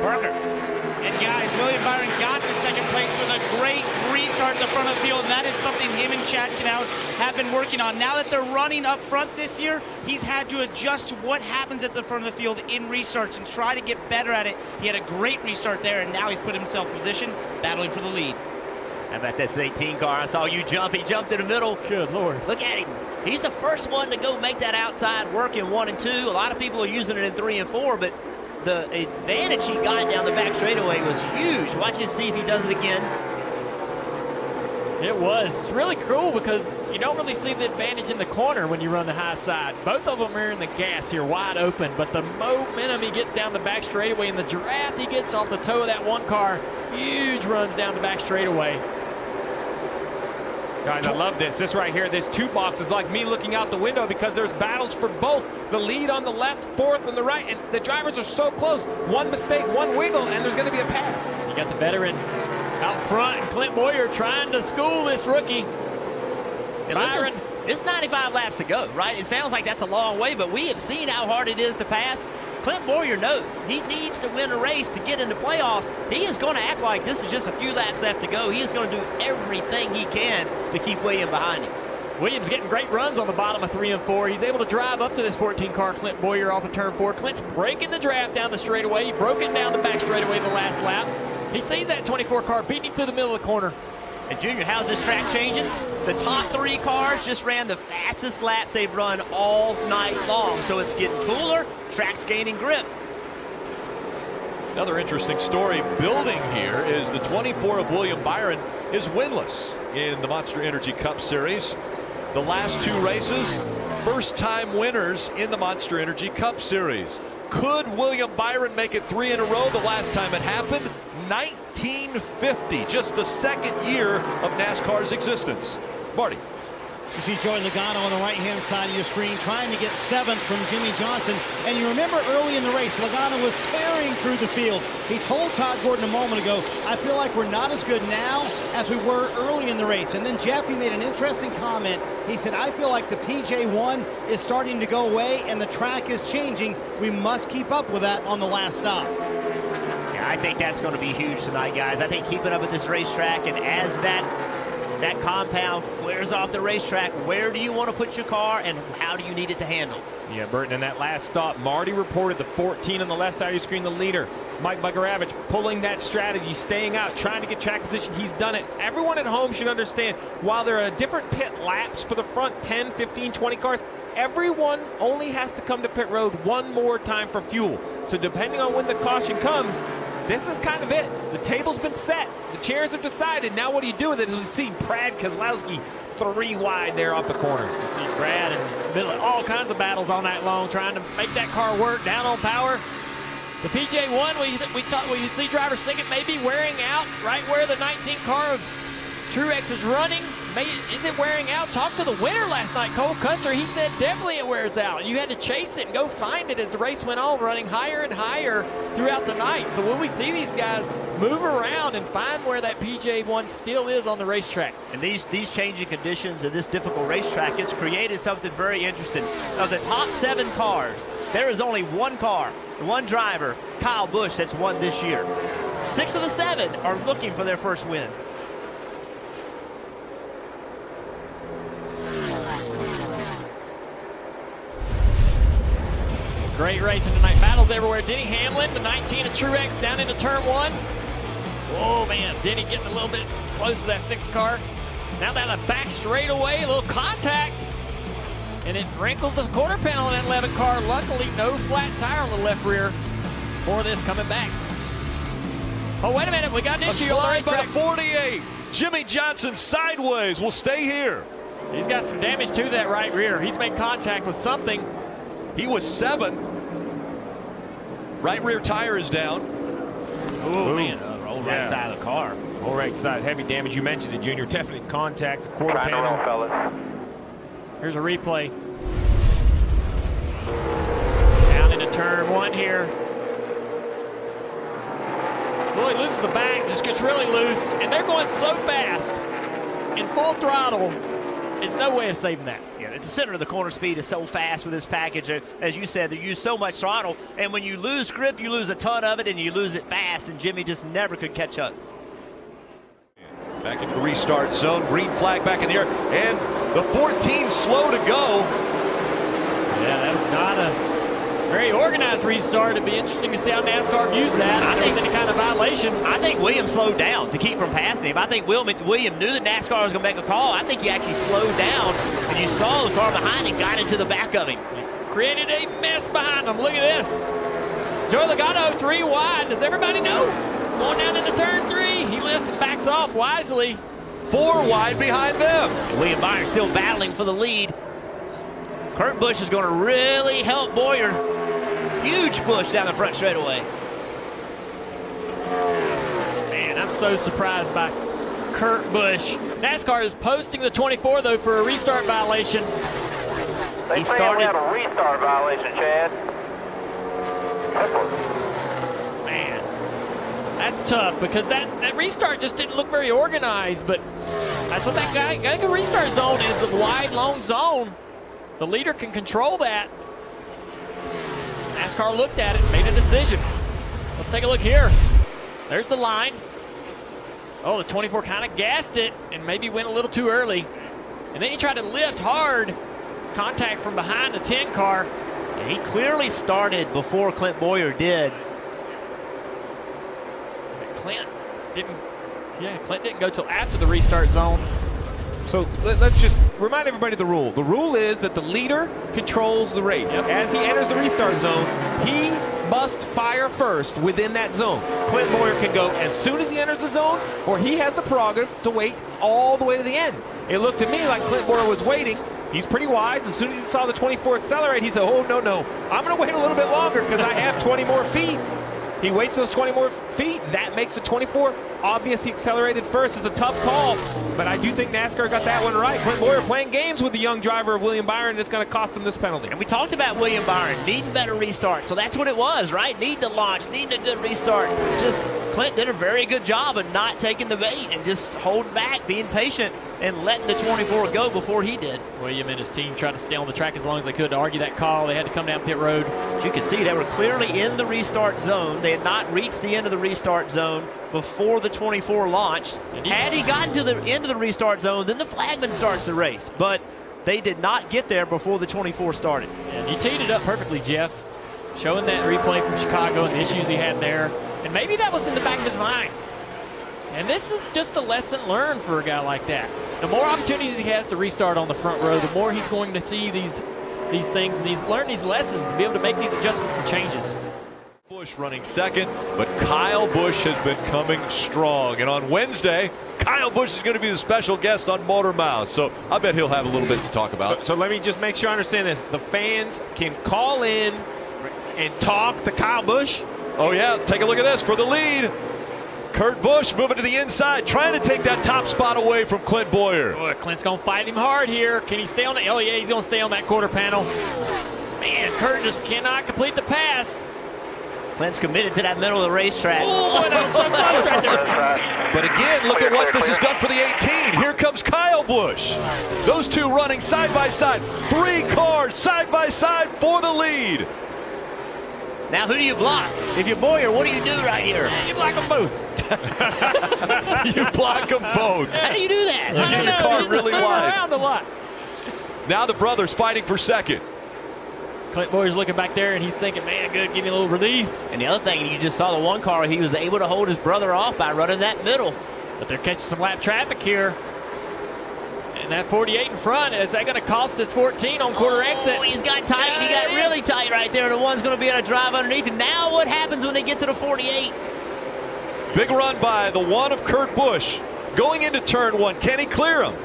Parker. And guys, William Byron got to 2nd place with a great restart in the front of the field, and that is something him and Chad Knaus have been working on. Now that they're running up front this year, he's had to adjust to what happens at the front of the field in restarts and try to get better at it. He had a great restart there, and now he's put himself in position, battling for the lead. How about that 18 car? I saw you jump. He jumped in the middle. Good Lord. Look at him. He's the first one to go make that outside work in 1 and 2. A lot of people are using it in 3 and 4, but the advantage he got down the back straightaway was huge. Watch him see if he does it again. It was. It's really cool because you don't really see the advantage in the corner when you run the high side. Both of them are in the gas here, wide open, but the momentum he gets down the back straightaway and the draft he gets off the toe of that 1 car, huge runs down the back straightaway. Guys, I love this. This right here, this 2 box is like me looking out the window because there's battles for both. The lead on the left, 4th on the right, and the drivers are so close. One mistake, one wiggle, and there's going to be a pass. You got the veteran out front, and Clint Bowyer trying to school this rookie. And listen, it's 95 laps to go, right? It sounds like that's a long way, but we have seen how hard it is to pass. Clint Bowyer knows he needs to win a race to get into playoffs. He is going to act like this is just a few laps left to go. He is going to do everything he can to keep Williams behind him. Williams getting great runs on the bottom of 3 and 4. He's able to drive up to this 14 car Clint Bowyer off of turn 4. Clint's breaking the draft down the straightaway. He broke it down the back straightaway the last lap. He sees that 24 car beating him through the middle of the corner. And Junior, how's this track changing? The top 3 cars just ran the fastest laps they've run all night long. So it's getting cooler, track's gaining grip. Another interesting story building here is the 24 of William Byron is winless in the Monster Energy Cup Series. The last 2 races, first-time winners in the Monster Energy Cup Series. Could William Byron make it 3 in a row? The last time it happened, 1950, just the 2nd year of NASCAR's existence. Marty. You see Joey Logano on the right-hand side of your screen trying to get 7th from Jimmy Johnson. And you remember early in the race, Logano was tearing through the field. He told Todd Gordon a moment ago, I feel like we're not as good now as we were early in the race. And then Jeffy made an interesting comment. He said, I feel like the PJ1 is starting to go away and the track is changing. We must keep up with that on the last stop. Yeah, I think that's going to be huge tonight, guys. I think keeping up with this racetrack, and as that compound wears off the racetrack, where do you want to put your car and how do you need it to handle? Yeah, Burton, in that last stop, Marty reported the 14 on the left side of your screen, the leader. Mike Bugaravich pulling that strategy, staying out, trying to get track position. He's done it. Everyone at home should understand, while there are different pit laps for the front 10, 15, 20 cars, everyone only has to come to pit road one more time for fuel. So depending on when the caution comes, this is kind of it. The table's been set. The chairs have decided. Now what do you do with it? As we see Brad Keselowski 3 wide there off the corner. You see Brad in the middle of all kinds of battles on that long, trying to make that car work, down on power. The PJ1, we see drivers think it may be wearing out right where the 19 car of Truex is running. Is it wearing out? Talked to the winner last night, Cole Custer. He said definitely it wears out. You had to chase it and go find it as the race went on, running higher and higher throughout the night. So when we see these guys move around and find where that PJ1 still is on the racetrack. And these changing conditions of this difficult racetrack, it's created something very interesting. Of the top 7 cars, there is only 1 car, 1 driver, Kyle Busch, that's won this year. 6 of the 7 are looking for their first win. Great racing tonight. Battles everywhere. Denny Hamlin, the 19 of Truex, down into turn 1. Oh, man. Denny getting a little bit close to that 6 car. Now down the back straightaway, a little contact. And it wrinkles the quarter panel on that 11 car. Luckily, no flat tire on the left rear for this coming back. Oh, wait a minute. We got an issue on the Slide by racetrack. 48. Jimmy Johnson sideways will stay here. He's got some damage to that right rear. He's made contact with something. He was 7. Right rear tire is down. Oh, man. Roll right side of the car. All right side, heavy damage. You mentioned it, Junior. Definite contact, the quarter panel. fellas. Here's a replay. Down into turn 1 here. Really loses the back, just gets really loose, and they're going so fast in full throttle. There's no way of saving that. Yeah, the center of the corner speed is so fast with this package. As you said, they use so much throttle, and when you lose grip, you lose a ton of it, and you lose it fast, and Jimmy just never could catch up. Back into the restart zone, green flag back in the air, and the 14 slow to go. Yeah, that was not a very organized restart. It'd be interesting to see how NASCAR views that. I think any kind of violation. I think Williams slowed down to keep from passing him. I think Williams knew that NASCAR was going to make a call. I think he actually slowed down, and you saw the car behind him got into the back of him. Created a mess behind him. Look at this. Joey Logano 3 wide. Does everybody know? Going down into turn 3. He lifts and backs off wisely. 4 wide behind them. And William Byron still battling for the lead. Kurt Busch is going to really help Boyer. Huge push down the front straightaway. Man, I'm so surprised by Kurt Busch. NASCAR is posting the 24, though, for a restart violation. They say we had a restart violation, Chad. Man, that's tough because that restart just didn't look very organized, but that's what that guy can restart zone is, a wide, long zone. The leader can control that. NASCAR looked at it, made a decision. Let's take a look here. There's the line. Oh, the 24 kind of gassed it and maybe went a little too early. And then he tried to lift hard. Contact from behind the 10 car. And he clearly started before Clint Boyer did. Clint didn't go till after the restart zone. So let's just remind everybody of the rule. The rule is that the leader controls the race. Yep. As he enters the restart zone, he must fire first within that zone. Clint Boyer can go as soon as he enters the zone, or he has the prerogative to wait all the way to the end. it looked to me like Clint Boyer was waiting. He's pretty wise. As soon as he saw the 24 accelerate, he said, oh, no. I'm going to wait a little bit longer because I have 20 more feet. He waits those 20 more feet. That makes the 24 obvious. He accelerated first. It's a tough call, but I do think NASCAR got that one right. Clint Boyer playing games with the young driver of William Byron, and it's going to cost him this penalty. And we talked about William Byron needing better restart, so that's what it was, right? Needing to launch, needing a good restart. Just Clint did a very good job of not taking the bait and just holding back, being patient, and letting the 24 go before he did. William and his team tried to stay on the track as long as they could to argue that call. They had to come down pit road. As you can see, they were clearly in the restart zone. They had not reached the end of the restart zone before the 24 launched. Had he gotten to the end of the restart zone, then the flagman starts the race. But they did not get there before the 24 started. And he teed it up perfectly, Jeff, showing that replay from Chicago and the issues he had there. And maybe that was in the back of his mind. And this is just a lesson learned for a guy like that. The more opportunities he has to restart on the front row, the more he's going to see these things and learn these lessons and be able to make these adjustments and changes. Busch running second, but Kyle Busch has been coming strong. And on Wednesday, Kyle Busch is going to be the special guest on Motor Mouth. So I bet he'll have a little bit to talk about. So let me just make sure I understand this. The fans can call in and talk to Kyle Busch? Oh, yeah. Take a look at this for the lead. Kurt Busch moving to the inside, trying to take that top spot away from Clint Boyer. Boy, Clint's going to fight him hard here. Can he stay on the? Oh, yeah, he's going to stay on that quarter panel. Man, Kurt just cannot complete the pass. Clint's committed to that middle of the racetrack. Oh, boy, that was so close right there. But again, look at what this has done for the 18. Here comes Kyle Busch. Those two running side by side. 3 cars side by side for the lead. Now, who do you block? If you're Boyer, what do you do right here? You block them both. You block them both. How do you do that? You get your car really wide. Around a lot. Now the brothers fighting for second. Clint Boyer's looking back there, and he's thinking, man, good, give me a little relief. And the other thing, you just saw the one car, he was able to hold his brother off by running that middle. But they're catching some lap traffic here. And that 48 in front, is that going to cost this 14 on quarter exit? Oh, he's got tight. He got really tight right there. The one's going to be able to drive underneath him. Now what happens when they get to the 48? Big run by the one of Kurt Busch. Going into turn 1. Can he clear him?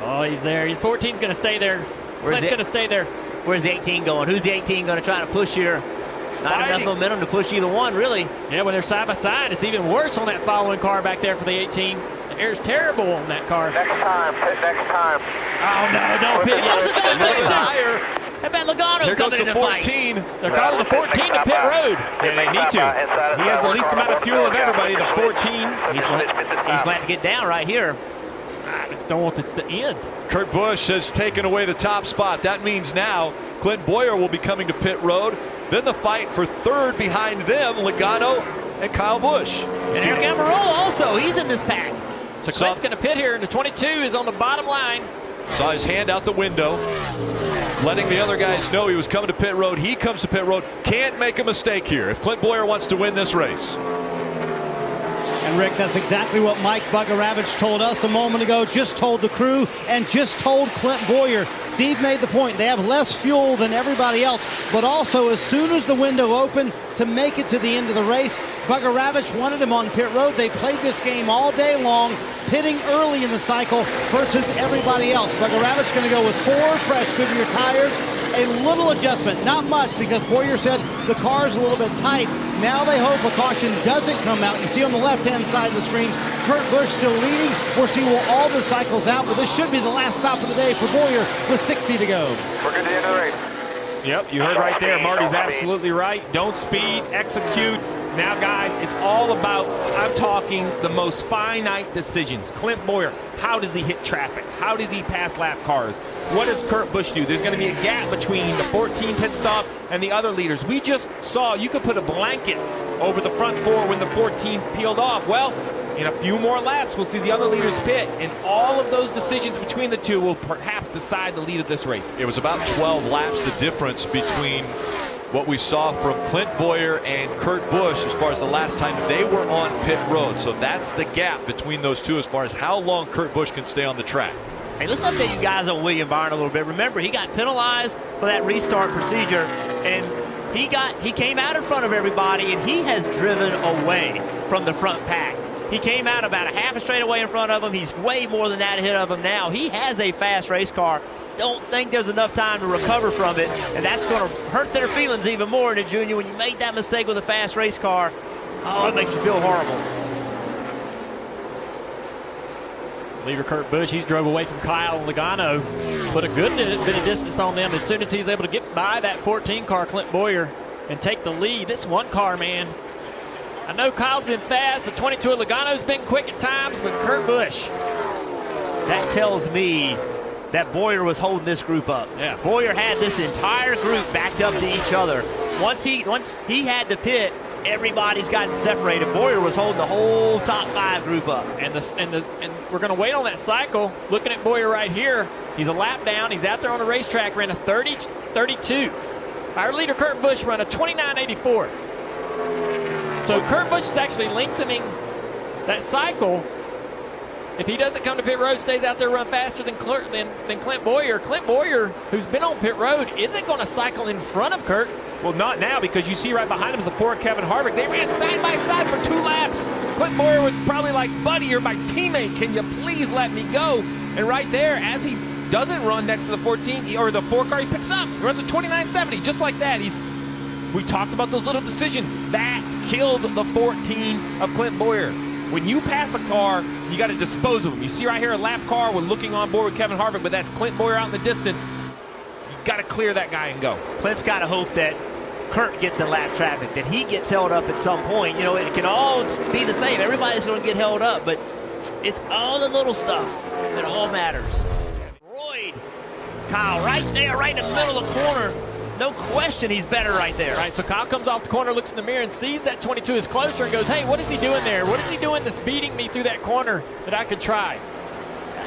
Oh, he's there. 14's going to stay there. Clint's going to stay there. Where's the 18 going? Who's the 18 going to try to push here? Not enough momentum to push either one, really. Yeah, when they're side by side, it's even worse on that following car back there for the 18. The air's terrible on that car. Next time, pit next time. Oh, no, don't pit. Higher. How about Logano Here goes coming in the the 14. fight? They're calling the 14 to pit road. Yeah, they need to. He has the least amount of fuel of everybody, the 14. He's going to have to get down right here. I just don't want this to end. Kurt Busch has taken away the top spot. That means now Clint Boyer will be coming to pit road. Then the fight for third behind them, Logano and Kyle Busch. And Eric Almirola also, he's in this pack. So Clint's going to pit here, and the 22 is on the bottom line. Saw his hand out the window, letting the other guys know he was coming to pit road. He comes to pit road. Can't make a mistake here if Clint Boyer wants to win this race. And Rick, that's exactly what Mike Bugaravich told us a moment ago, just told the crew, and just told Clint Boyer. Steve made the point, they have less fuel than everybody else, but also as soon as the window opened to make it to the end of the race, Bugaravich wanted him on pit road. They played this game all day long, pitting early in the cycle versus everybody else. Bugaravich going to go with 4 fresh Goodyear tires, a little adjustment, not much, because Boyer said the car's a little bit tight. Now they hope a caution doesn't come out. You see on the left-hand side of the screen, Kurt Busch still leading. We're seeing all the cycles out, but this should be the last stop of the day for Boyer with 60 to go. We're good to the end of the race. Yep, you heard right there. Marty's absolutely right. Don't speed, execute. Now, guys, it's all about, I'm talking the most finite decisions. Clint Boyer, how does he hit traffic? How does he pass lap cars? What does Kurt Busch do? There's going to be a gap between the 14 pit stop and the other leaders. We just saw you could put a blanket over the front 4 when the 14 peeled off. Well, in a few more laps, we'll see the other leaders pit, and all of those decisions between the two will perhaps decide the lead of this race. It was about 12 laps the difference between what we saw from Clint Boyer and Kurt Busch as far as the last time they were on pit road. So that's the gap between those two as far as how long Kurt Busch can stay on the track. Hey, let's update you guys on William Byron a little bit. Remember, he got penalized for that restart procedure, and he came out in front of everybody, and he has driven away from the front pack. He came out about a half a straightaway in front of him. He's way more than that ahead of him now. He has a fast race car. Don't think there's enough time to recover from it, and that's going to hurt their feelings even more in the junior when you make that mistake with a fast race car. Oh, it makes you feel horrible. Leader Kurt Busch, he's drove away from Kyle Logano, put a good bit of distance on them as soon as he's able to get by that 14 car, Clint Boyer, and take the lead. This one car, man, I know Kyle's been fast, the 22 of Logano's been quick at times, but Kurt Busch. That tells me that Boyer was holding this group up. Yeah. Boyer had this entire group backed up to each other. Once he had to pit, everybody's gotten separated. Boyer was holding the whole top 5 group up. And we're going to wait on that cycle. Looking at Boyer right here, he's a lap down. He's out there on the racetrack, ran a 30.32. Our leader, Kurt Busch, ran a 29.84. So Kurt Busch is actually lengthening that cycle. If he doesn't come to pit road, stays out there, run faster than Clint Boyer. Clint Boyer, who's been on pit road, isn't going to cycle in front of Kurt. Well, not now, because you see right behind him is the Ford Kevin Harvick. They ran side by side for 2 laps. Clint Boyer was probably like, buddy, you're my teammate. Can you please let me go? And right there, as he doesn't run next to the 14 or the 4 car, he picks up. He runs a 29.70, just like that. We talked about those little decisions. That killed the 14 of Clint Boyer. When you pass a car, you got to dispose of them. You see right here a lap car with looking on board with Kevin Harvick, but that's Clint Boyer out in the distance. You got to clear that guy and go. Clint's got to hope that Kurt gets in lap traffic, that he gets held up at some point. You know, it can all be the same. Everybody's going to get held up, but it's all the little stuff that all matters. Royd, Kyle, right there, right in the middle of the corner. No question he's better right there. Right, so Kyle comes off the corner, looks in the mirror, and sees that 22 is closer and goes, hey, what is he doing there? What is he doing that's beating me through that corner that I could try?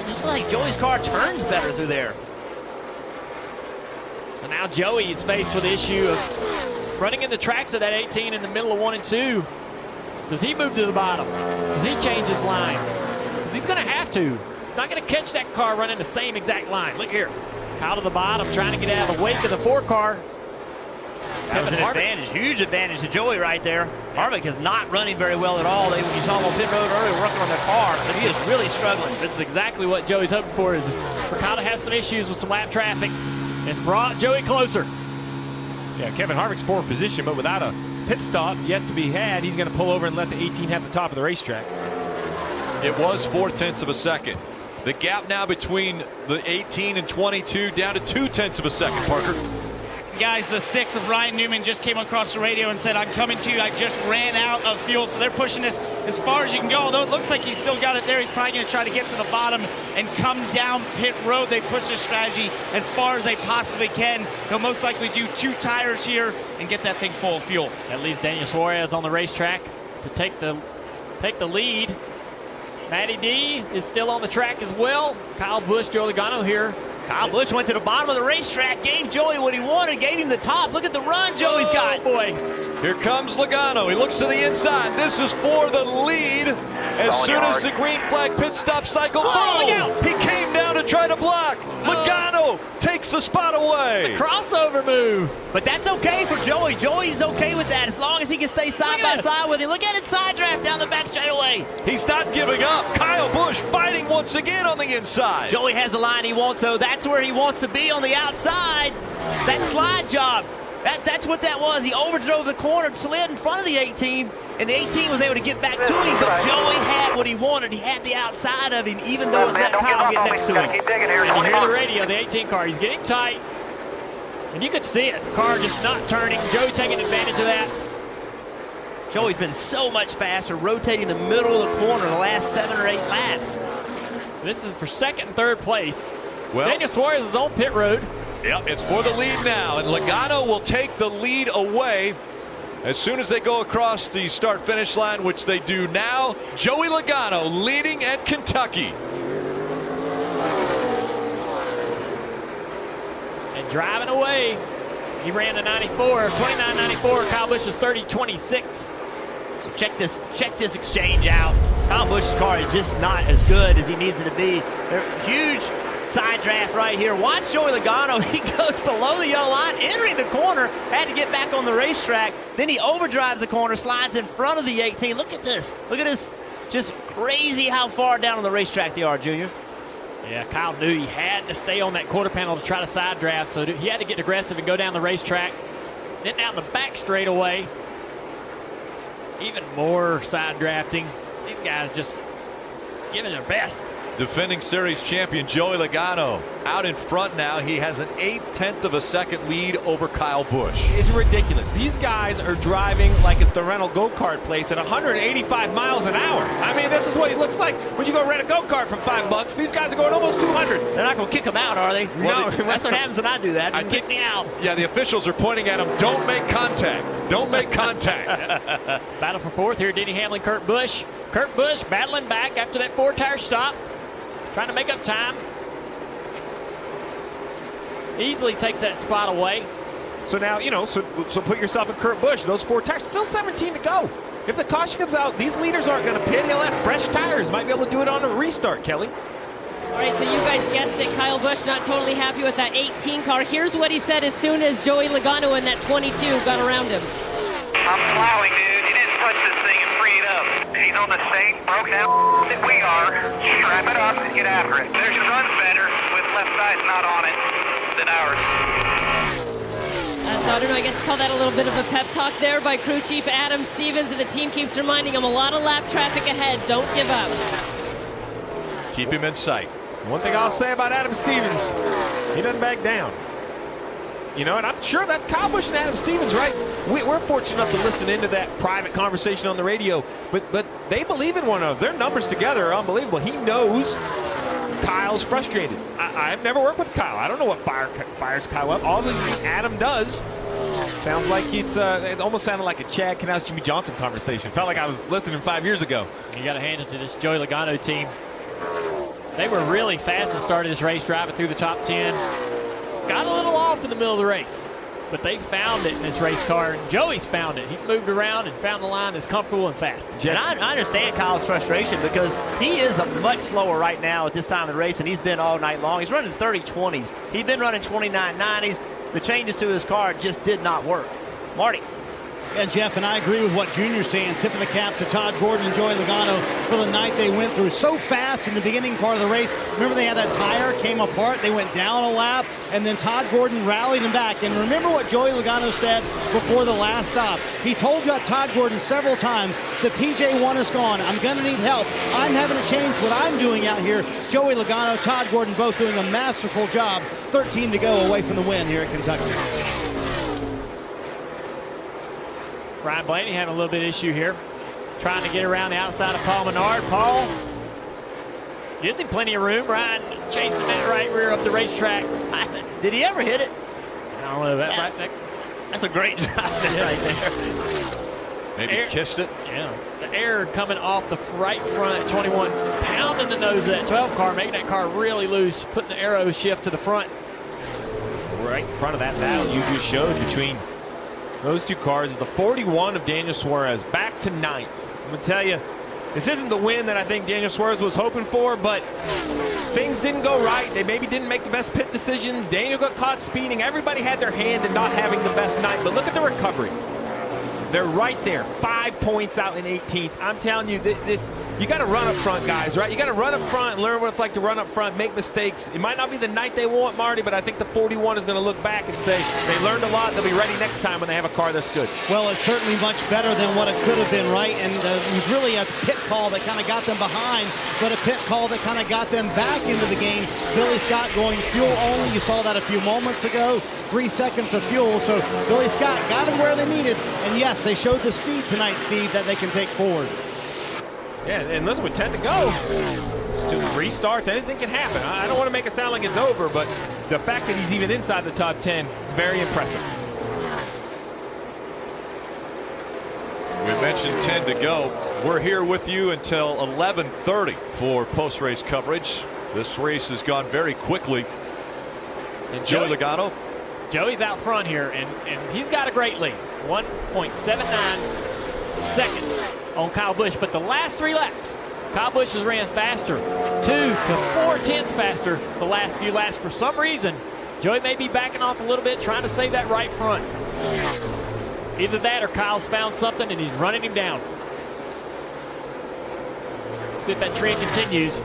Just like Joey's car turns better through there. So now Joey is faced with the issue of running in the tracks of that 18 in the middle of 1 and 2. Does he move to the bottom? Does he change his line? Because he's going to have to. He's not going to catch that car running the same exact line. Look here. Out of the bottom, trying to get out of the wake of the 4 car. That was an advantage, huge advantage to Joey right there. Harvick is not running very well at all. You saw him on pit road earlier working on their car, but he is really struggling. This is exactly what Joey's hoping for, is for Kyle to have some issues with some lap traffic. It's brought Joey closer. Yeah, Kevin Harvick's 4th position, but without a pit stop yet to be had, he's going to pull over and let the 18 have the top of the racetrack. It was 0.4 of a second. The gap now between the 18 and 22 down to 0.2 of a second, Parker. Guys, the 6 of Ryan Newman just came across the radio and said, I'm coming to you. I just ran out of fuel. So they're pushing this as far as you can go. Although it looks like he's still got it there. He's probably going to try to get to the bottom and come down pit road. They push this strategy as far as they possibly can. They'll most likely do 2 tires here and get that thing full of fuel. That leaves Daniel Suarez on the racetrack to take the lead. Matty D is still on the track as well. Kyle Busch, Joey Logano here. Kyle Busch went to the bottom of the racetrack, gave Joey what he wanted, gave him the top. Look at the run Joey's got. Boy. Here comes Logano. He looks to the inside. This is for the lead. As soon as the green flag pit stop cycle, boom! He came down to try to block. Logano takes the spot away. Crossover move. But that's okay for Joey. Joey's okay with that as long as he can stay side by side with him. Look at it, side draft down the back straightaway. He's not giving up. Kyle Busch fighting once again on the inside. Joey has the line he wants, so that's where he wants to be on the outside. That slide job, that's what that was. He overdrove the corner, slid in front of the 18, and the 18 was able to get back to him, but Joey had what he wanted. He had the outside of him, even though it let Kyle get next to him. And you hear the radio, the 18 car, he's getting tight, and you could see it. The car just not turning. Joey taking advantage of that. Joey's been so much faster, rotating the middle of the corner the last 7 or 8 laps. This is for 2nd and 3rd place. Well, Daniel Suarez is on pit road. Yep, it's for the lead now, and Logano will take the lead away as soon as they go across the start-finish line, which they do now. Joey Logano leading at Kentucky. And driving away, he ran the 94, 29.94. Kyle Busch is 30.26. So check this exchange out. Kyle Busch's car is just not as good as he needs it to be. They're huge side draft right here. Watch Joey Logano. He goes below the yellow line, entering the corner, had to get back on the racetrack. Then he overdrives the corner, slides in front of the 18. Look at this. Look at his Just crazy how far down on the racetrack they are, Junior. Yeah, Kyle knew he had to stay on that quarter panel to try to side draft, so he had to get aggressive and go down the racetrack. Then down the back straightaway. Even more side drafting. These guys just giving their best. Defending series champion Joey Logano out in front now. He has an 1/8 of a second lead over Kyle Busch. It's ridiculous. These guys are driving like it's the rental go-kart place at 185 miles an hour. I mean, this is what it looks like when you go rent a go-kart for $5. These guys are going almost 200. They're not going to kick him out, are they? Well, no, that's what happens when I do that. Kick me out. Yeah, the officials are pointing at him. Don't make contact. Don't make contact. Battle for fourth here. Denny Hamlin, Kurt Busch. Kurt Busch battling back after that 4-tire stop. Trying to make up time. Easily takes that spot away. So now, you know, so put yourself in Kurt Busch. Those 4 tires, still 17 to go. If the caution comes out, these leaders aren't going to pit. He'll have fresh tires. Might be able to do it on a restart, Kelly. All right, so you guys guessed it. Kyle Busch not totally happy with that 18 car. Here's what he said as soon as Joey Logano in that 22 got around him. I'm plowing, dude. You didn't touch this thing and free it up. He's on the same broken out that we are. Strap it up and get after it. Theirs runs better with left sides not on it than ours. So I don't know, I guess you call that a little bit of a pep talk there by crew chief Adam Stevens, and the team keeps reminding him a lot of lap traffic ahead. Don't give up. Keep him in sight. One thing I'll say about Adam Stevens, he doesn't back down. You know, and I'm sure that Kyle Busch and Adam Stevens, right? We're fortunate enough to listen into that private conversation on the radio, but they believe in one another. Their numbers together are unbelievable. He knows Kyle's frustrated. I've never worked with Kyle. I don't know what fires Kyle up. Obviously, Adam does. Sounds like it almost sounded like a Chad Knaus, Jimmy Johnson conversation. Felt like I was listening 5 years ago. You got to hand it to this Joey Logano team. They were really fast at starting this race, driving through the top 10. Got a little off in the middle of the race, but they found it in this race car. And Joey's found it. He's moved around and found the line that's comfortable and fast. And I understand Kyle's frustration because he is a much slower right now at this time of the race, and he's been all night long. He's running 30-20s. He's been running 29-90s. The changes to his car just did not work. Marty. Yeah, Jeff, and I agree with what Junior's saying. Tip of the cap to Todd Gordon and Joey Logano for the night they went through. So fast in the beginning part of the race. Remember, they had that tire, came apart, they went down a lap, and then Todd Gordon rallied him back. And remember what Joey Logano said before the last stop. He told Todd Gordon several times, the PJ1 is gone. I'm going to need help. I'm having to change what I'm doing out here. Joey Logano, Todd Gordon both doing a masterful job. 13 to go away from the win here at Kentucky. Ryan Blaney having a little bit of issue here. Trying to get around the outside of Paul Menard. Paul gives him plenty of room. Ryan chasing that right rear up the racetrack. Did he ever hit it? I don't know. That's a great drive right there. Maybe kissed it. Yeah. The air coming off the right front at 21, pounding the nose of that 12 car, making that car really loose, putting the aero shift to the front. Right in front of that battle you just showed between those two cars is the 41 of Daniel Suarez, back to 9th. I'm going to tell you, this isn't the win that I think Daniel Suarez was hoping for, but things didn't go right. They maybe didn't make the best pit decisions. Daniel got caught speeding. Everybody had their hand in not having the best night, but look at the recovery. They're right there, 5 points out in 18th. I'm telling you, you got to run up front, guys, right? You got to run up front and learn what it's like to run up front, make mistakes. It might not be the night they want, Marty, but I think the 41 is going to look back and say they learned a lot. They'll be ready next time when they have a car that's good. Well, it's certainly much better than what it could have been, right? And it was really a pit call that kind of got them behind, but a pit call that kind of got them back into the game. Billy Scott going fuel only. You saw that a few moments ago. 3 seconds of fuel, so Billy Scott got them where they needed. And yes, they showed the speed tonight, Steve, that they can take forward. Yeah, and listen, with 10 to go, still restarts, anything can happen. I don't want to make it sound like it's over, but the fact that he's even inside the top 10, very impressive. We mentioned 10 to go. We're here with you until 11:30 for post-race coverage. This race has gone very quickly. And Joey Logano. Joey's out front here, and he's got a great lead. 1.79 seconds on Kyle Busch, but the last 3 laps, Kyle Busch has ran faster, 2 to 4 tenths faster the last few laps. For some reason, Joey may be backing off a little bit, trying to save that right front. Either that or Kyle's found something and he's running him down. See if that trend continues.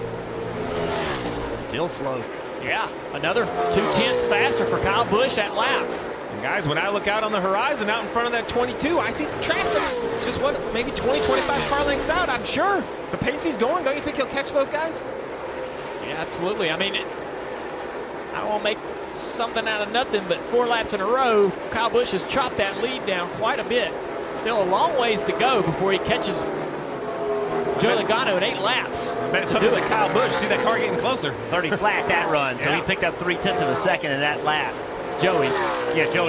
Still slow. Yeah, another 2/10 faster for Kyle Busch that lap. And guys, when I look out on the horizon out in front of that 22, I see some traffic. Just what, maybe 20, 25 car lengths out, I'm sure. The pace he's going, don't you think he'll catch those guys? Yeah, absolutely. I mean, I don't want to make something out of nothing, but 4 laps in a row, Kyle Busch has chopped that lead down quite a bit. Still a long ways to go before he catches Joey Logano in 8 laps. That's something like Kyle Busch. See that car getting closer. 30 flat that run, so he picked up 0.3 of a second in that lap. Joey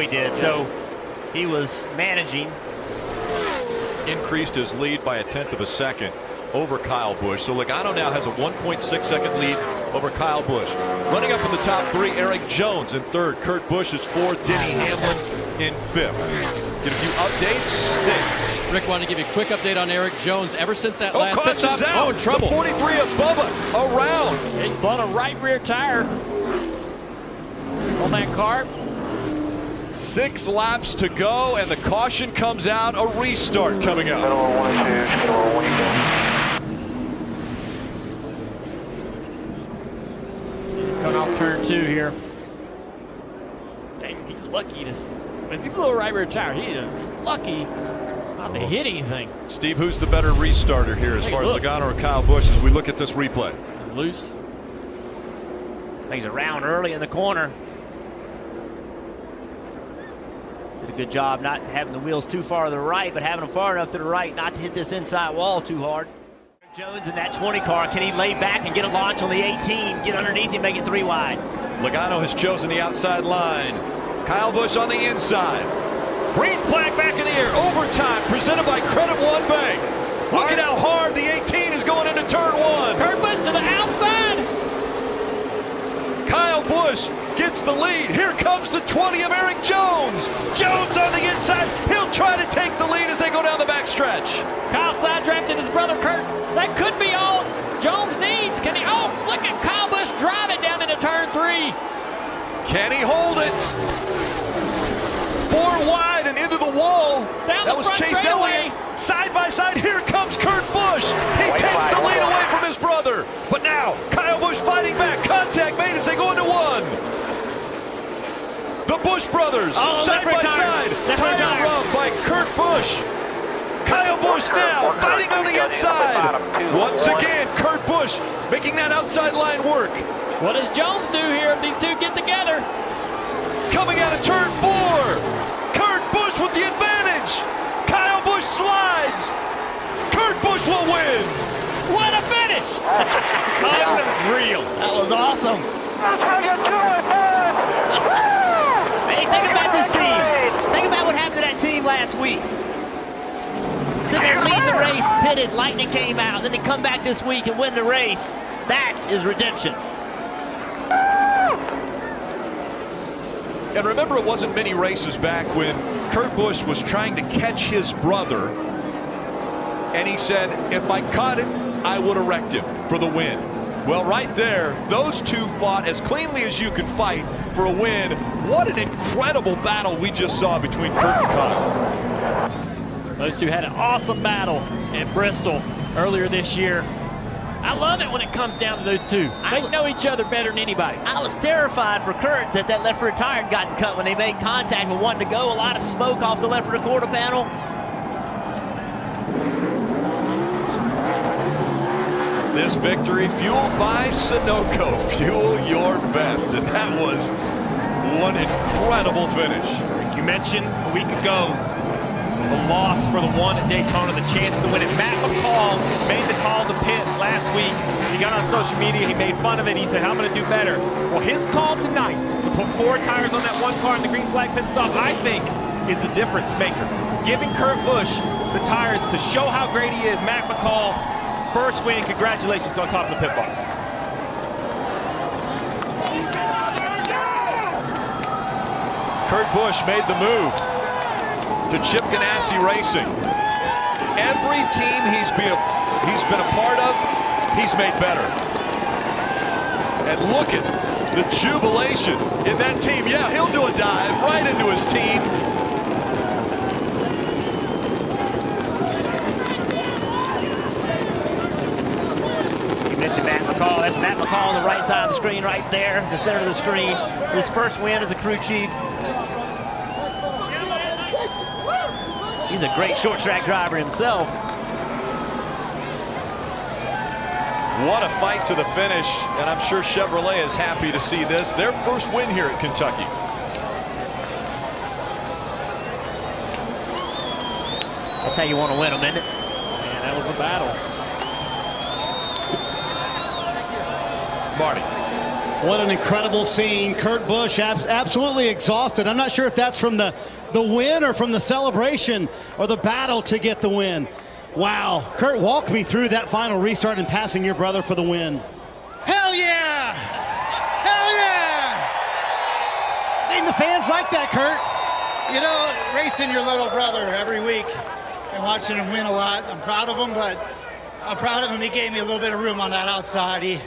did. Yeah. So he was managing. Increased his lead by 1/10 of a second over Kyle Busch. So Logano now has a 1.6-second lead over Kyle Busch. Running up in the top 3, Eric Jones in 3rd. Kurt Busch is 4th. Denny Hamlin in 5th. Get a few updates. Then Rick wanted to give you a quick update on Eric Jones. Ever since that last pit caution's stop, out. in trouble. The 43 of Bubba around. He's blown a right rear tire on that car. 6 laps to go, and the caution comes out. A restart coming up. Coming off turn 2 here. Dang, he's lucky to. If he blew a right rear tire, he is lucky not to hit anything. Steve, who's the better restarter here as far as Logano or Kyle Busch as we look at this replay? Loose. He's around early in the corner. Did a good job not having the wheels too far to the right, but having them far enough to the right not to hit this inside wall too hard. Jones in that 20 car, can he lay back and get a launch on the 18? Get underneath him, make it 3 wide. Logano has chosen the outside line. Kyle Busch on the inside. Green flag back in the air. Overtime presented by Credit One Bank. Look at how hard the 18 is going into turn 1. Kurt Busch to the outside. Kyle Busch gets the lead. Here comes the 20 of Eric Jones. Jones on the inside. He'll try to take the lead as they go down the backstretch. Kyle sidetracked his brother Kurt. That could be all Jones needs. Can he? Oh, look at Kyle Busch drive it down into turn 3. Can he hold it? 4 wide and into the wall. Down that was Chase Elliott. Side by side, here comes Kurt Busch. He takes the lead away from his brother. But now, Kyle Busch fighting back. Contact made as they go into 1. The Busch brothers, side by side. Tire rub by Kurt Busch. Kyle Busch now fighting on the inside. Once again, Kurt Busch making that outside line work. What does Jones do here if these two get together? Coming out of turn 4. Kurt Busch with the advantage. Kyle Busch slides. Kurt Busch will win. What a finish! Unreal. That was awesome. Hey, think about this team. Think about what happened to that team last week. Sitting there leading the race, pitted, lightning came out, then they come back this week and win the race. That is redemption. And remember, it wasn't many races back when Kurt Busch was trying to catch his brother, and he said, if I caught him, I would have wrecked him for the win. Well, right there, those two fought as cleanly as you could fight for a win. What an incredible battle we just saw between Kurt and Kyle. Those two had an awesome battle at Bristol earlier this year. I love it when it comes down to those two. They know each other better than anybody. I was terrified for Kurt that left rear tire had gotten cut when they made contact with 1 to go. A lot of smoke off the left rear quarter panel. This victory fueled by Sunoco. Fuel your best. And that was one incredible finish. You mentioned a week ago the loss for the 1 at Daytona, the chance to win it. Matt McCall made the call to pit last week. He got on social media, he made fun of it. He said, I'm going to do better. Well, his call tonight to put 4 tires on that 1 car in the green flag pit stop, I think, is the difference maker. Giving Kurt Busch the tires to show how great he is. Matt McCall, first win. Congratulations on top of the pit box. Kurt Busch made the move to Chip Ganassi Racing. Every team he's been a part of, he's made better. And look at the jubilation in that team. Yeah, he'll do a dive right into his team. side of the screen right there, the center of the screen. His first win as a crew chief. He's a great short track driver himself. What a fight to the finish, and I'm sure Chevrolet is happy to see this. Their first win here at Kentucky. That's how you want to win them, isn't it? Man, that was a battle. Marty. What an incredible scene. Kurt Busch absolutely exhausted. I'm not sure if that's from the win or from the celebration or the battle to get the win. Wow. Kurt, walk me through that final restart and passing your brother for the win. Hell yeah! Hell yeah! And the fans like that, Kurt. You know, racing your little brother every week and watching him win a lot. I'm proud of him, but I'm proud of him. He gave me a little bit of room on that outside. He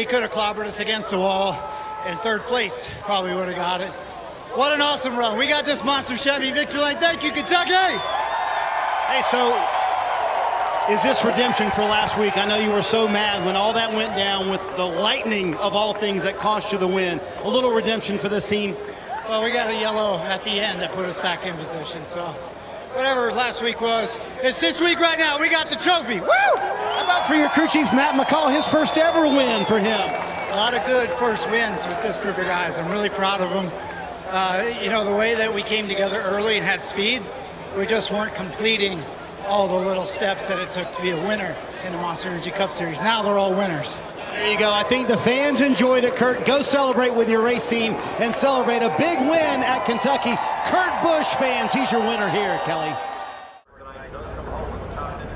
could have clobbered us against the wall, and third place probably would have got it. What an awesome run. We got this monster Chevy victory lane. Thank you, Kentucky! Hey, so is this redemption for last week? I know you were so mad when all that went down with the lightning of all things that cost you the win. A little redemption for this team. Well, we got a yellow at the end that put us back in position, so whatever last week was, it's this week right now. We got the trophy. Woo! How about for your crew chief, Matt McCall, his first ever win for him? A lot of good first wins with this group of guys. I'm really proud of them. You know, the way that we came together early and had speed, we just weren't completing all the little steps that it took to be a winner in the Monster Energy Cup Series. Now they're all winners. There you go. I think the fans enjoyed it, Kurt. Go celebrate with your race team and celebrate a big win at Kentucky. Kurt Busch fans, he's your winner here, Kelly.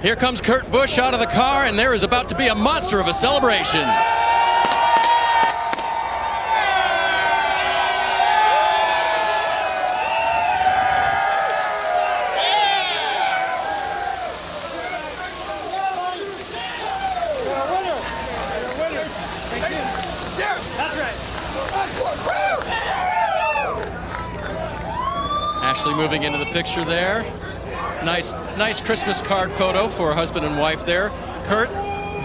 Here comes Kurt Busch out of the car, and there is about to be a monster of a celebration. Ashley moving into the picture there. Nice Christmas card photo for a husband and wife there. Kurt,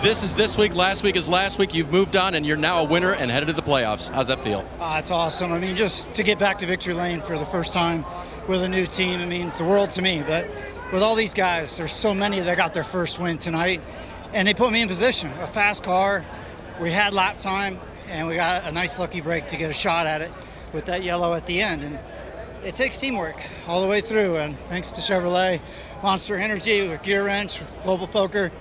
this is this week, last week is last week. You've moved on and you're now a winner and headed to the playoffs. How's that feel? It's awesome. I mean, just to get back to victory lane for the first time with a new team, I mean, it's the world to me. But with all these guys, there's so many that got their first win tonight, and they put me in position. A fast car, we had lap time, and we got a nice lucky break to get a shot at it with that yellow at the end. And it takes teamwork all the way through, and thanks to Chevrolet, Monster Energy, with Gear Wrench, with Global Poker,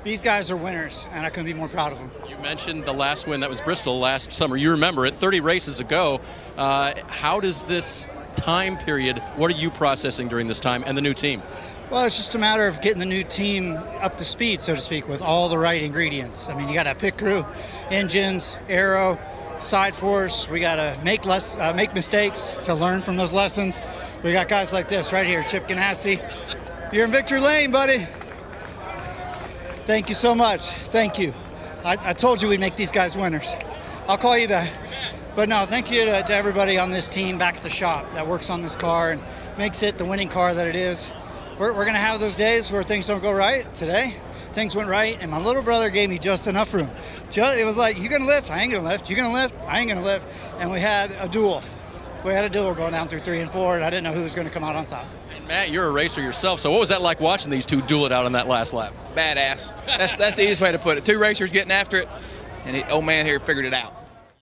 these guys are winners, and I couldn't be more proud of them. You mentioned the last win, that was Bristol last summer. You remember it, 30 races ago. How does this time period, what are you processing during this time, and the new team? Well, it's just a matter of getting the new team up to speed, so to speak, with all the right ingredients. I mean, you got a pit crew, engines, aero, side force. We got to make mistakes to learn from those lessons. We got guys like this right here, Chip Ganassi. You're in victory lane, buddy. Thank you so much. Thank you. I told you we'd make these guys winners. I'll call you back. But no, thank you to everybody on this team back at the shop that works on this car and makes it the winning car that it is. We're going to have those days where things don't go right. Today, things went right, and my little brother gave me just enough room. It was like, you going to lift? I ain't going to lift. You going to lift? I ain't going to lift. And we had a duel. We had a duel going down through 3 and 4, and I didn't know who was going to come out on top. And Matt, you're a racer yourself, so what was that like watching these two duel it out on that last lap? Badass. That's the easiest way to put it. Two racers getting after it, and the old man here figured it out.